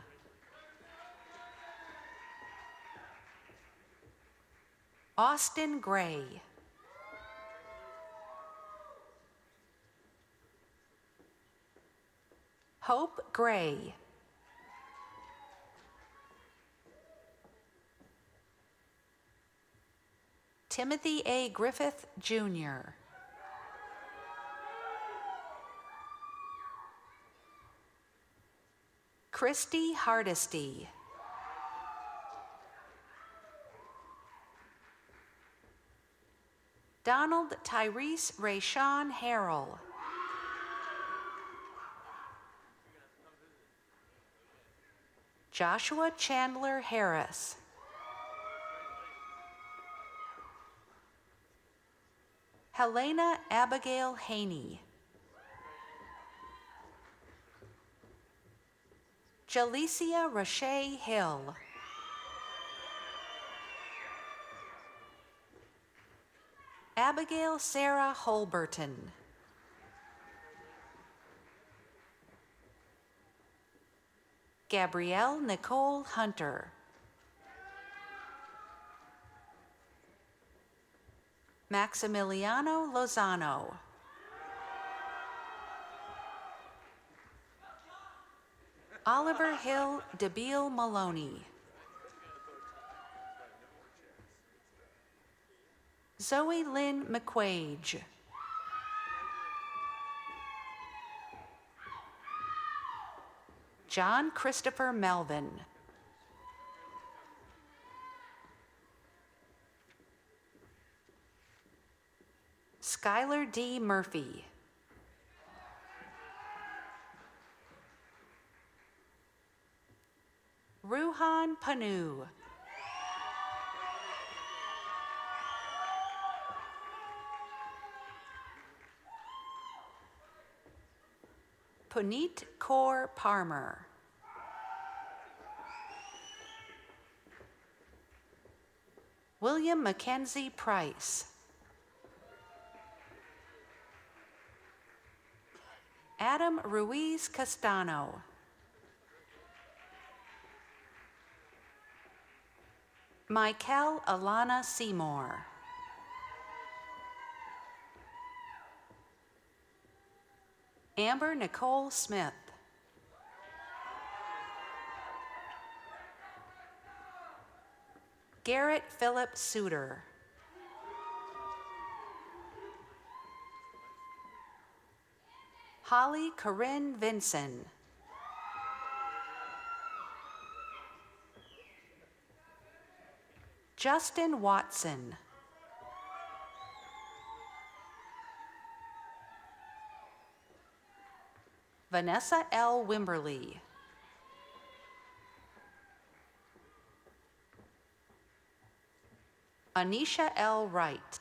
Austin Gray. Hope Gray. Timothy A. Griffith, Jr. Christy Hardesty. Donald Tyrese Rayshawn Harrell. Joshua Chandler Harris. Helena Abigail Haney. Jalicia Rashay Hill. Abigail Sarah Holberton. Gabrielle Nicole Hunter. Maximiliano Lozano. Oliver Hill DeBeal Maloney. Zoe Lynn McQuage. John Christopher Melvin. Skylar D. Murphy. Ruhan Panu. Puneet Kaur Parmer. William Mackenzie Price. Adam Ruiz Castano. Michael Alana Seymour. Amber Nicole Smith. Garrett Philip Suter. Holly Corinne Vinson. Justin Watson. Vanessa L. Wimberly. Anisha L. Wright.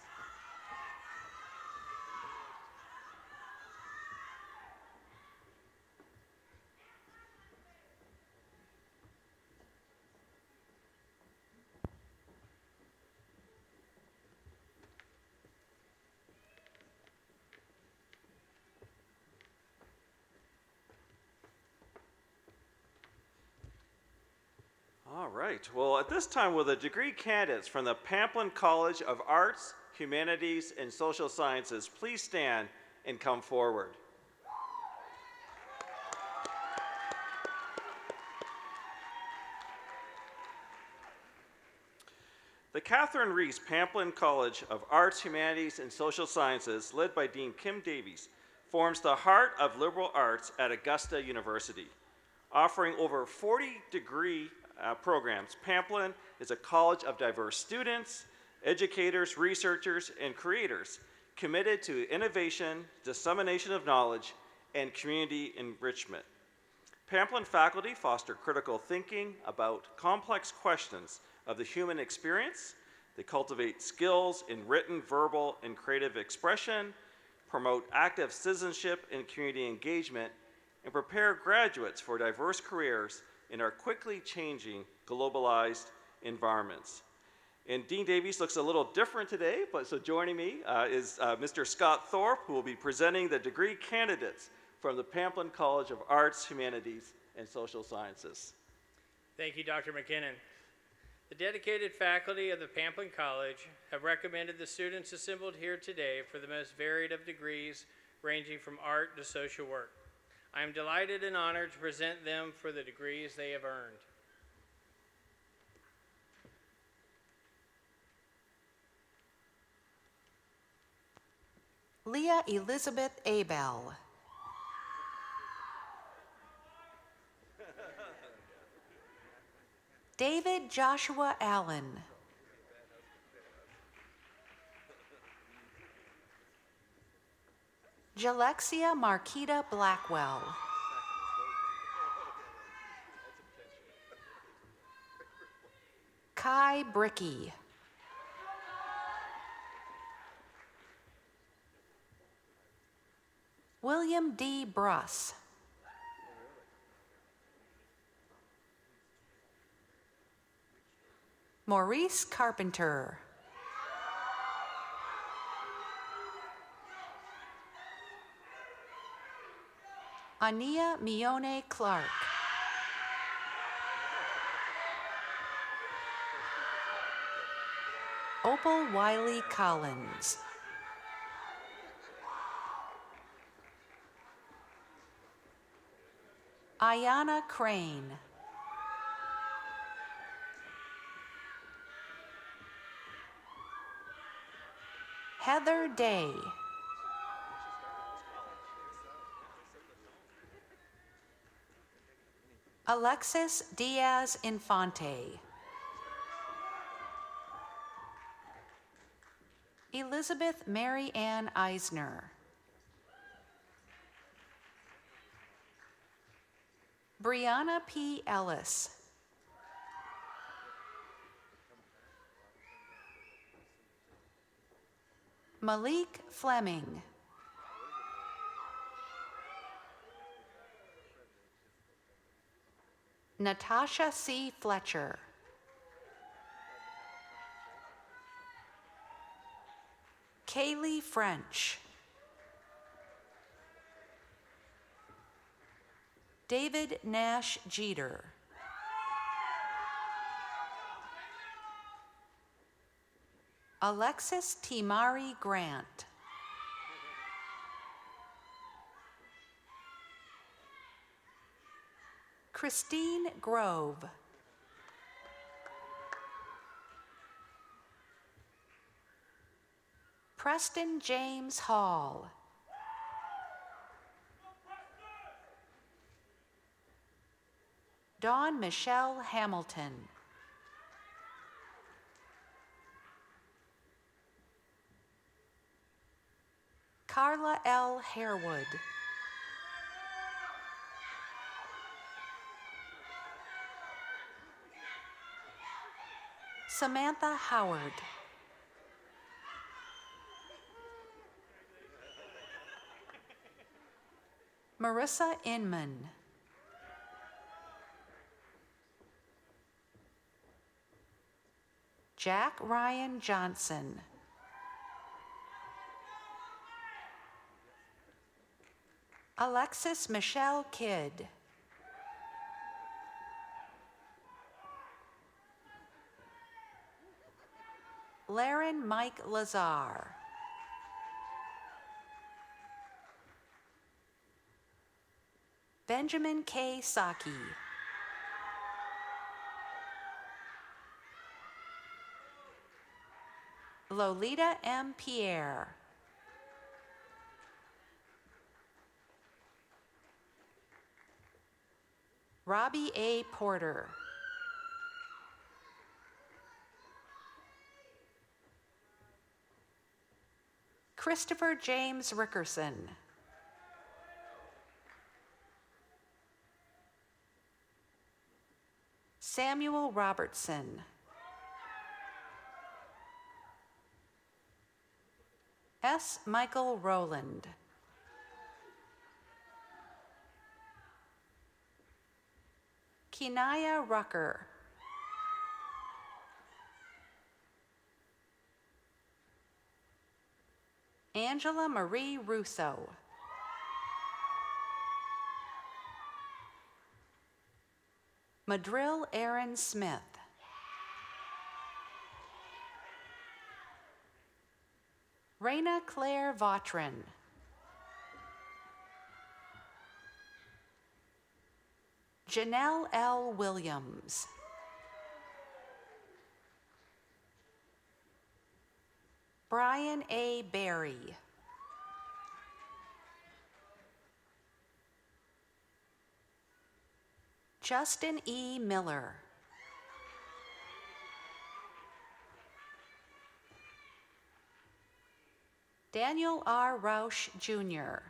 All right. Well, at this time, will the degree candidates from the Pamplin College of Arts, Humanities, and Social Sciences please stand and come forward? The Catherine Reese Pamplin College of Arts, Humanities, and Social Sciences, led by Dean Kim Davies, forms the heart of liberal arts at Augusta University. Offering over 40 degree programs, Pamplin is a college of diverse students, educators, researchers, and creators committed to innovation, dissemination of knowledge, and community enrichment. Pamplin faculty foster critical thinking about complex questions of the human experience. They cultivate skills in written, verbal, and creative expression, promote active citizenship and community engagement, and prepare graduates for diverse careers in our quickly changing, globalized environments. And Dean Davies looks a little different today, but so joining me is Mr. Scott Thorpe, who will be presenting the degree candidates from the Pamplin College of Arts, Humanities, and Social Sciences. Thank you, Dr. McKinnon. The dedicated faculty of the Pamplin College have recommended the students assembled here today for the most varied of degrees, ranging from art to social work. I am delighted and honored to present them for the degrees they have earned. Leah Elizabeth Abel. David Joshua Allen. Jalexia Marquita Blackwell. Kai Bricky. William D. Bruss. Maurice Carpenter. Ania Mione Clark. Opal Wiley Collins. Ayana Crane. Heather Day. Alexis Diaz Infante. Elizabeth Mary Ann Eisner. Brianna P. Ellis. Malik Fleming. Natasha C. Fletcher. Kaylee French. David Nash Jeter. Alexis Timari Grant. Christine Grove. Preston James Hall. Dawn Michelle Hamilton. Carla L. Harewood. Samantha Howard. Marissa Inman. Jack Ryan Johnson. Alexis Michelle Kidd. Laren Mike Lazar. Benjamin K. Saki. Lolita M. Pierre. Robbie A. Porter. Christopher James Rickerson. Samuel Robertson. S. Michael Rowland. Kenaya Rucker. Angela Marie Russo. Madrill Aaron Smith. Raina Claire Vautrin. Janelle L. Williams. Brian A. Berry. Justin E. Miller. Daniel R. Rausch, Jr.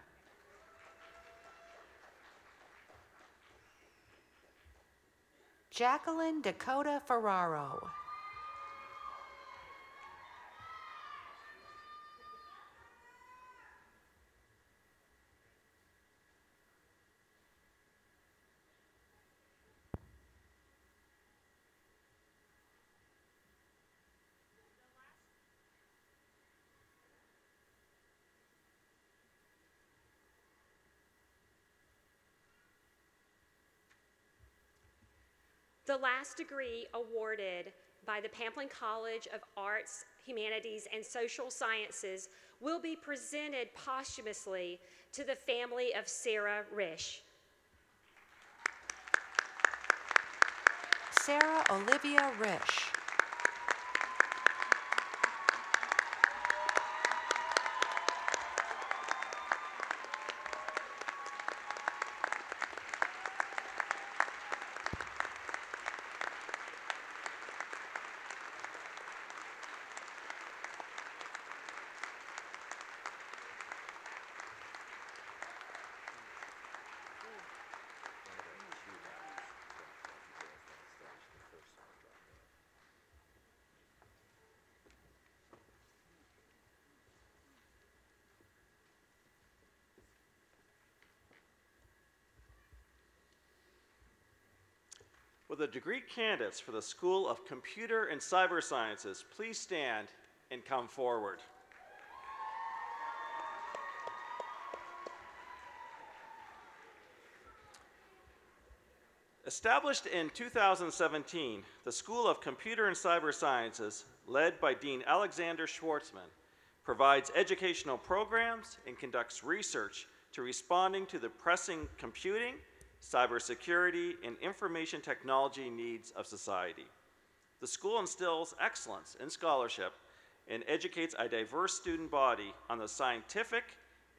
Jacqueline Dakota Ferraro. The last degree awarded by the Pamplin College of Arts, Humanities, and Social Sciences will be presented posthumously to the family of Sarah Risch. Sarah Olivia Risch. Will the degree candidates for the School of Computer and Cyber Sciences please stand and come forward? Established in 2017, the School of Computer and Cyber Sciences, led by Dean Alexander Schwartzman, provides educational programs and conducts research to responding to the pressing computing, cybersecurity, and information technology needs of society. The school instills excellence in scholarship and educates a diverse student body on the scientific,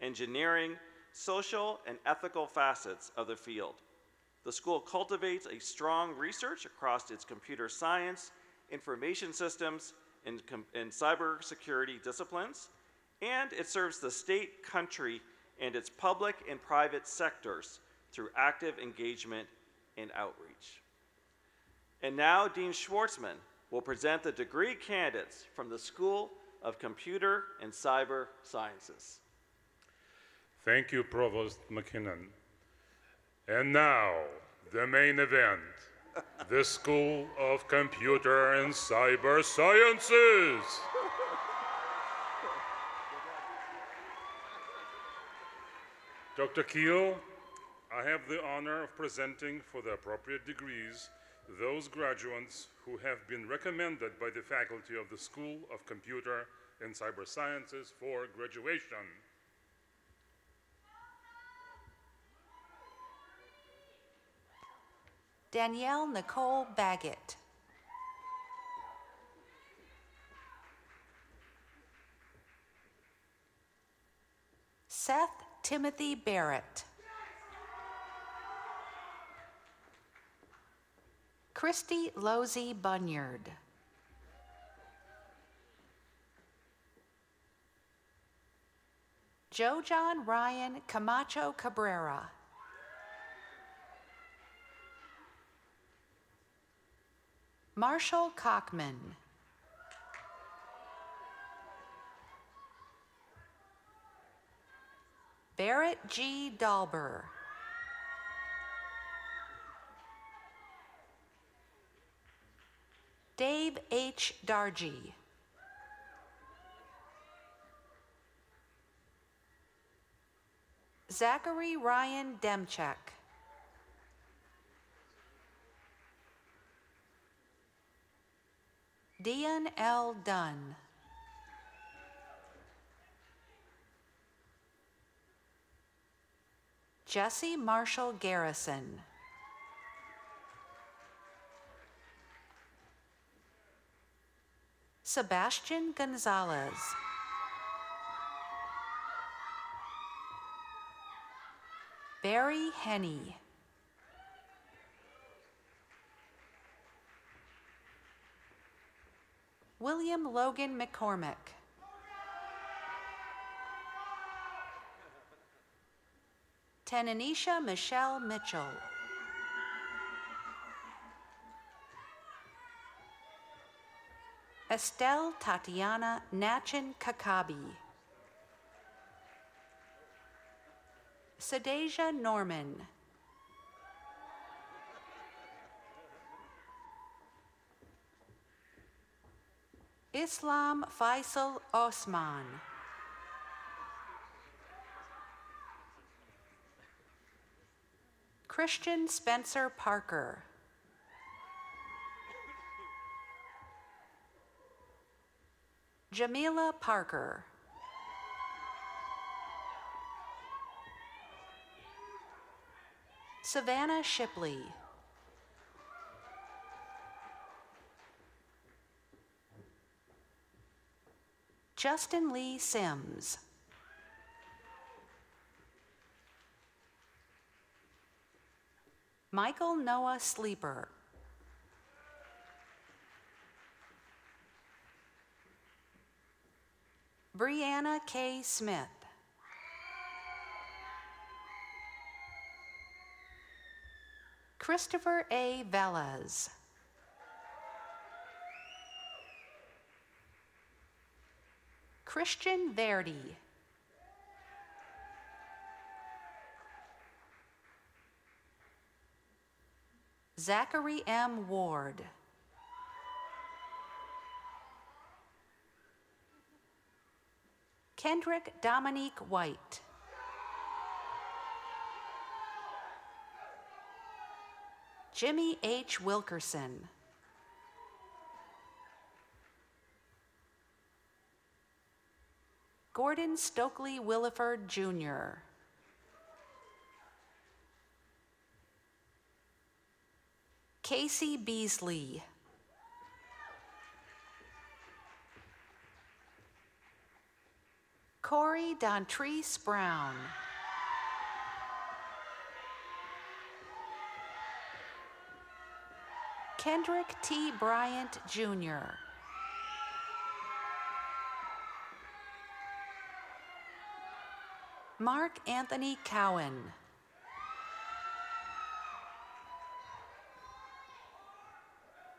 engineering, social, and ethical facets of the field. The school cultivates a strong research across its computer science, information systems, and cybersecurity disciplines, and it serves the state, country, and its public and private sectors through active engagement and outreach. And now Dean Schwartzman will present the degree candidates from the School of Computer and Cyber Sciences. Thank you, Provost McKinnon. And now, the main event, the School of Computer and Cyber Sciences. Dr. Keel, I have the honor of presenting for the appropriate degrees those graduates who have been recommended by the faculty of the School of Computer and Cyber Sciences for graduation. Danielle Nicole Baggett. Seth Timothy Barrett. Christy Losey Bunyard. Joe John Ryan Camacho Cabrera. Marshall Cockman. Barrett G. Dalber. Dave H. Dargy. Zachary Ryan Demchek. Dean L. Dunn. Jesse Marshall Garrison. Sebastian Gonzalez. Barry Henney. William Logan McCormick. Tananisha Michelle Mitchell. Estelle Tatiana Nachin Kakabi. Sadeja Norman. Islam Faisal Osman. Christian Spencer Parker. Jamila Parker. Savannah Shipley. Justin Lee Sims. Michael Noah Sleeper. Brianna K. Smith. Christopher A. Velez. Christian Verdi. Zachary M. Ward. Kendrick Dominique White. Jimmy H. Wilkerson. Gordon Stokely Williford, Jr. Casey Beasley. Corey Dontrese Brown. Kendrick T. Bryant, Jr. Mark Anthony Cowan.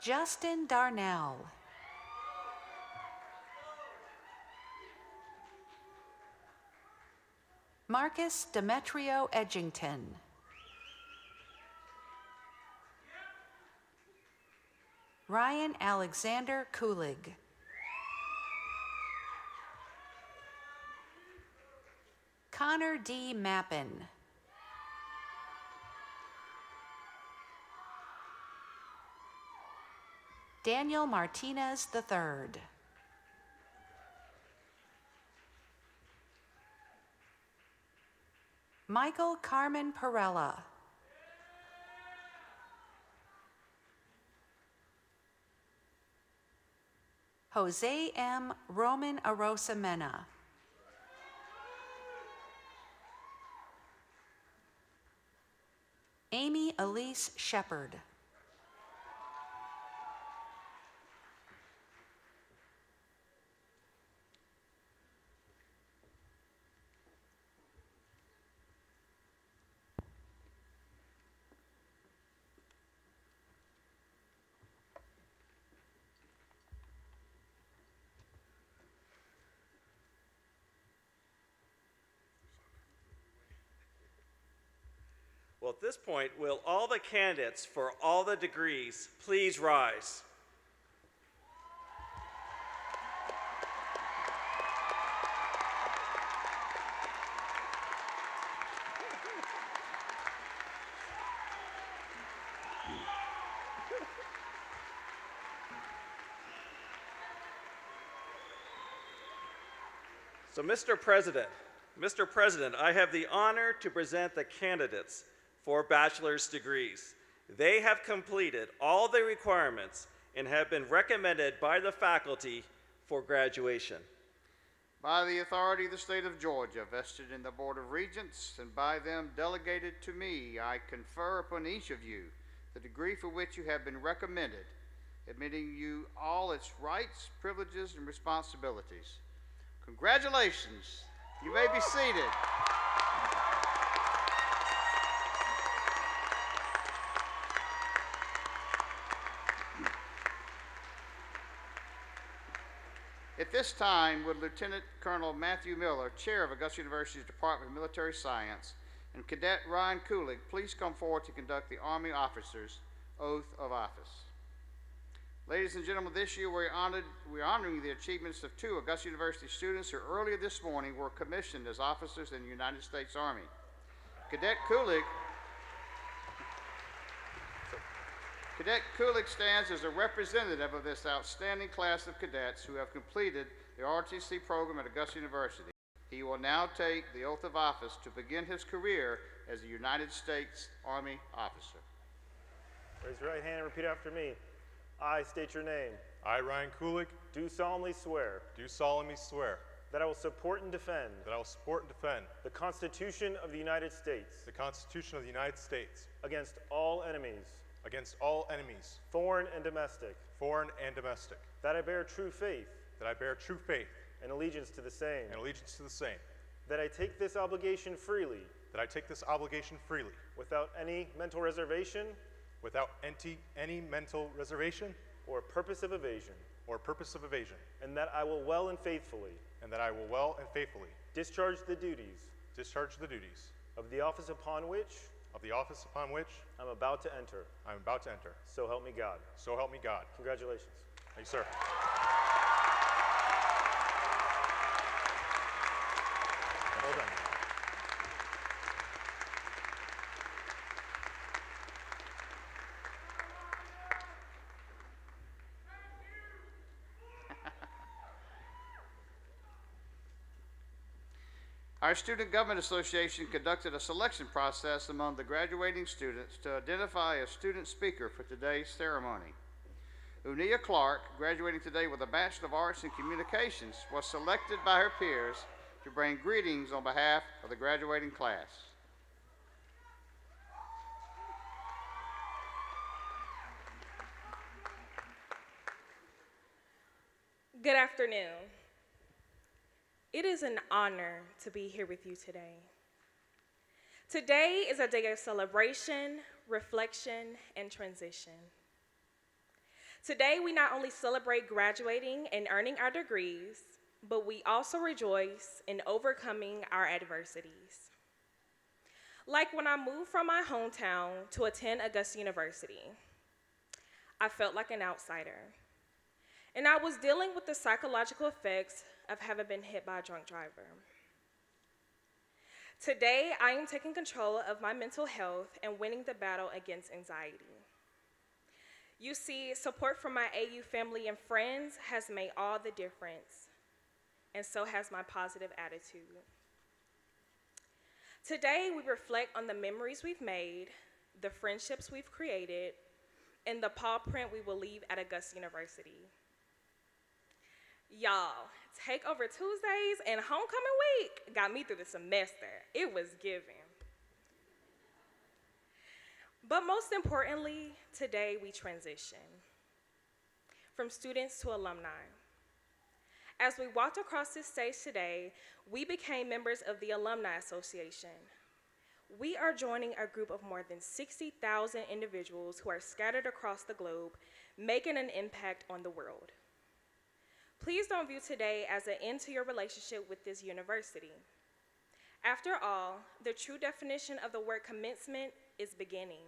Justin Darnell. Marcus Demetrio Edgington. Ryan Alexander Kulig. Connor D. Mappin. Daniel Martinez III. Michael Carmen Perella. Jose M. Roman Arosamena. Amy Elise Shepard. Well, at this point, will all the candidates for all the degrees please rise? So, Mr. President, I have the honor to present the candidates for bachelor's degrees. They have completed all the requirements and have been recommended by the faculty for graduation. By the authority of the state of Georgia, vested in the Board of Regents, and by them delegated to me, I confer upon each of you the degree for which you have been recommended, admitting you all its rights, privileges, and responsibilities. Congratulations. You may be seated. At this time, would Lieutenant Colonel Matthew Miller, Chair of Augusta University's Department of Military Science, and Cadet Ryan Kulig please come forward to conduct the Army Officer's Oath of Office. Ladies and gentlemen, this year we're honoring the achievements of two Augusta University students who earlier this morning were commissioned as officers in the United States Army. Cadet Kulig stands as a representative of this outstanding class of cadets who have completed the ROTC program at Augusta University. He will now take the oath of office to begin his career as a United States Army officer. Raise your right hand and repeat after me. I state your name. I, Ryan Kulig, Do solemnly swear that I will support and defend the Constitution of the United States the Constitution of the United States against all enemies, foreign and domestic, that I bear true faith and allegiance to the same, that I take this obligation freely without any mental reservation or purpose of evasion, and that I will well and faithfully discharge the duties of the office upon which I'm about to enter. So help me God. Congratulations. Thank you, sir. Well done. Our Student Government Association conducted a selection process among the graduating students to identify a student speaker for today's ceremony. Unia Clark, graduating today with a Bachelor of Arts in Communications, was selected by her peers to bring greetings on behalf of the graduating class. Good afternoon. It is an honor to be here with you today. Today is a day of celebration, reflection, and transition. Today, we not only celebrate graduating and earning our degrees, but we also rejoice in overcoming our adversities. Like when I moved from my hometown to attend Augusta University, I felt like an outsider. And I was dealing with the psychological effects of having been hit by a drunk driver. Today, I am taking control of my mental health and winning the battle against anxiety. You see, support from my AU family and friends has made all the difference, and so has my positive attitude. Today, we reflect on the memories we've made, the friendships we've created, and the paw print we will leave at Augusta University. Y'all, Takeover Tuesdays and homecoming week got me through the semester. It was giving. But most importantly, today we transition from students to alumni. As we walked across this stage today, we became members of the Alumni Association. We are joining a group of more than 60,000 individuals who are scattered across the globe, making an impact on the world. Please don't view today as an end to your relationship with this university. After all, the true definition of the word commencement is beginning.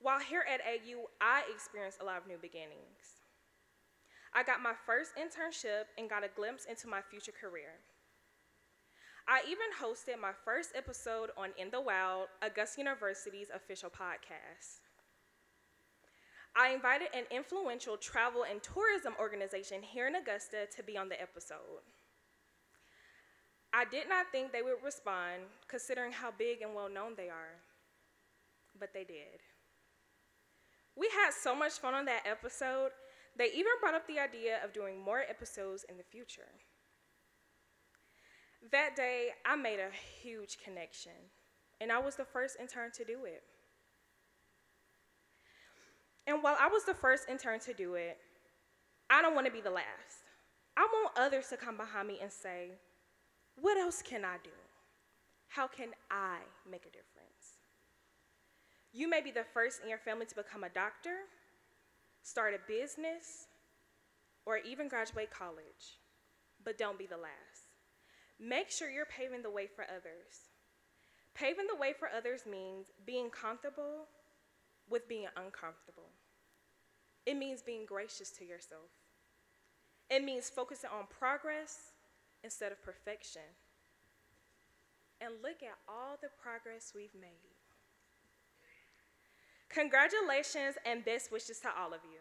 While here at AU, I experienced a lot of new beginnings. I got my first internship and got a glimpse into my future career. I even hosted my first episode on In the Wild, Augusta University's official podcast. I invited an influential travel and tourism organization here in Augusta to be on the episode. I did not think they would respond, considering how big and well-known they are, but they did. We had so much fun on that episode, they even brought up the idea of doing more episodes in the future. That day, I made a huge connection, and I was the first intern to do it. And while I was the first intern to do it, I don't want to be the last. I want others to come behind me and say, what else can I do? How can I make a difference? You may be the first in your family to become a doctor, start a business, or even graduate college, but don't be the last. Make sure you're paving the way for others. Paving the way for others means being comfortable with being uncomfortable. It means being gracious to yourself. It means focusing on progress instead of perfection. And look at all the progress we've made. Congratulations and best wishes to all of you.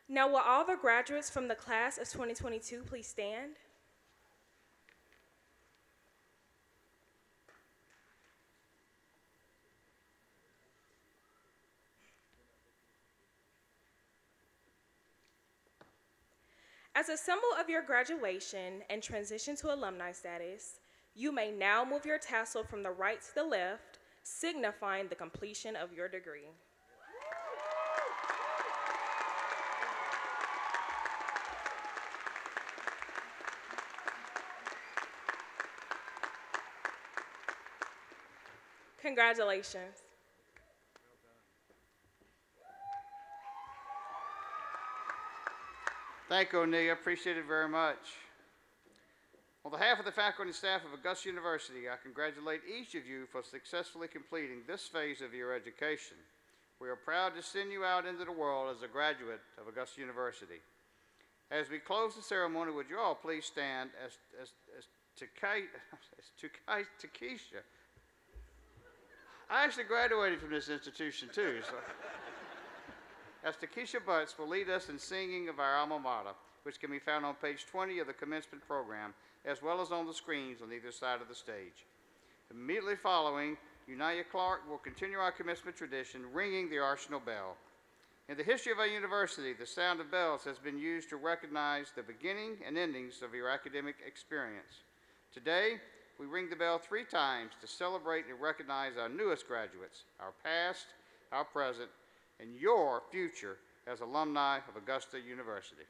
Now, will all the graduates from the class of 2022 please stand? As a symbol of your graduation and transition to alumni status, you may now move your tassel from the right to the left, signifying the completion of your degree. Congratulations. Thank you, O'Neill. Appreciate it very much. On behalf of the faculty and staff of Augusta University, I congratulate each of you for successfully completing this phase of your education. We are proud to send you out into the world as a graduate of Augusta University. As we close the ceremony, would you all please stand as Takesha. I actually graduated from this institution too. So. As Takesha Butts will lead us in singing of our alma mater, which can be found on page 20 of the commencement program. as well as on the screens on either side of the stage. Immediately following, Unaya Clark will continue our commencement tradition, ringing the Arsenal Bell. In the history of our university, the sound of bells has been used to recognize the beginning and endings of your academic experience. Today, we ring the bell 3 times to celebrate and recognize our newest graduates, our past, our present, and your future as alumni of Augusta University.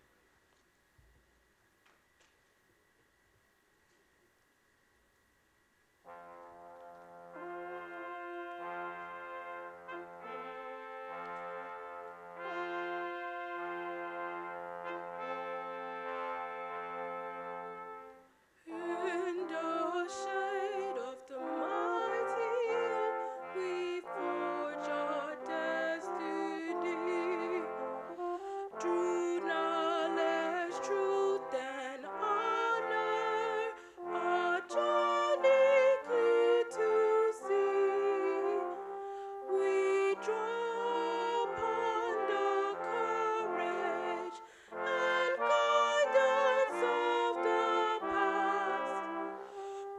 In the shade of the mighty oak, we forge our destiny. True knowledge, truth, and honor, our journey clear to see. We draw upon the courage and guidance of the past.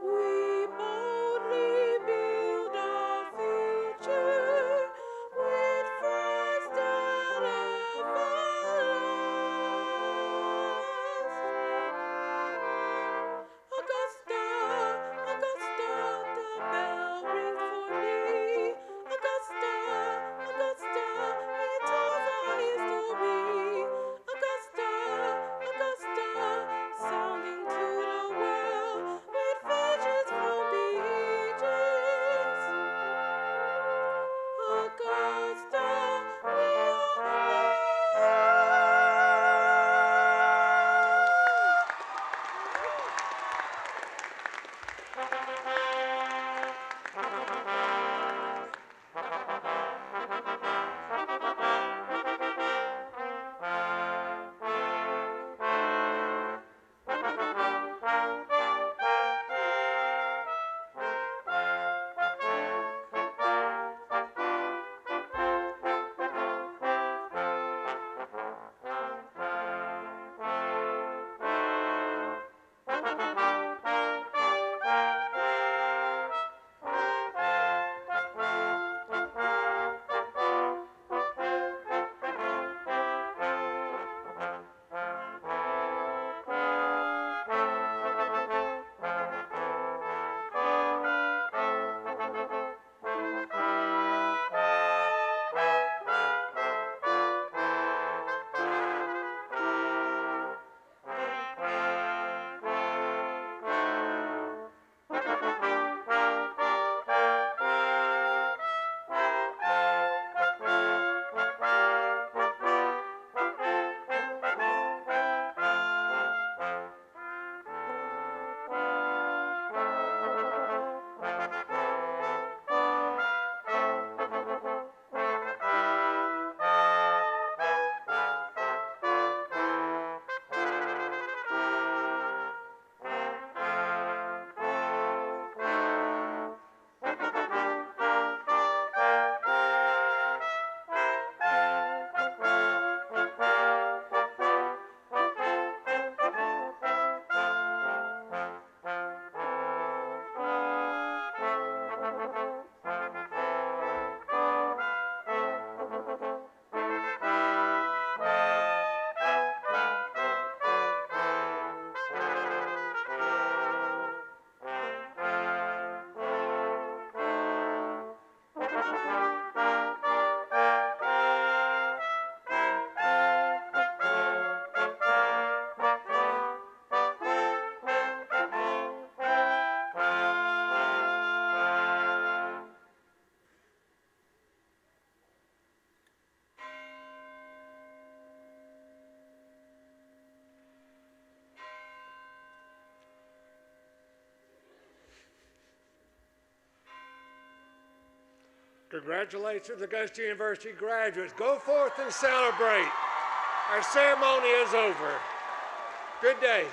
We boldly build our future with friends that everlast. Augusta, Augusta, the bell rings for me. Augusta, Augusta, it tells our history. Augusta, Augusta, sounding to the world with visions from the ages. Augusta, we are. Congratulations, Augusta University graduates. Go forth and celebrate. Our ceremony is over. Good day.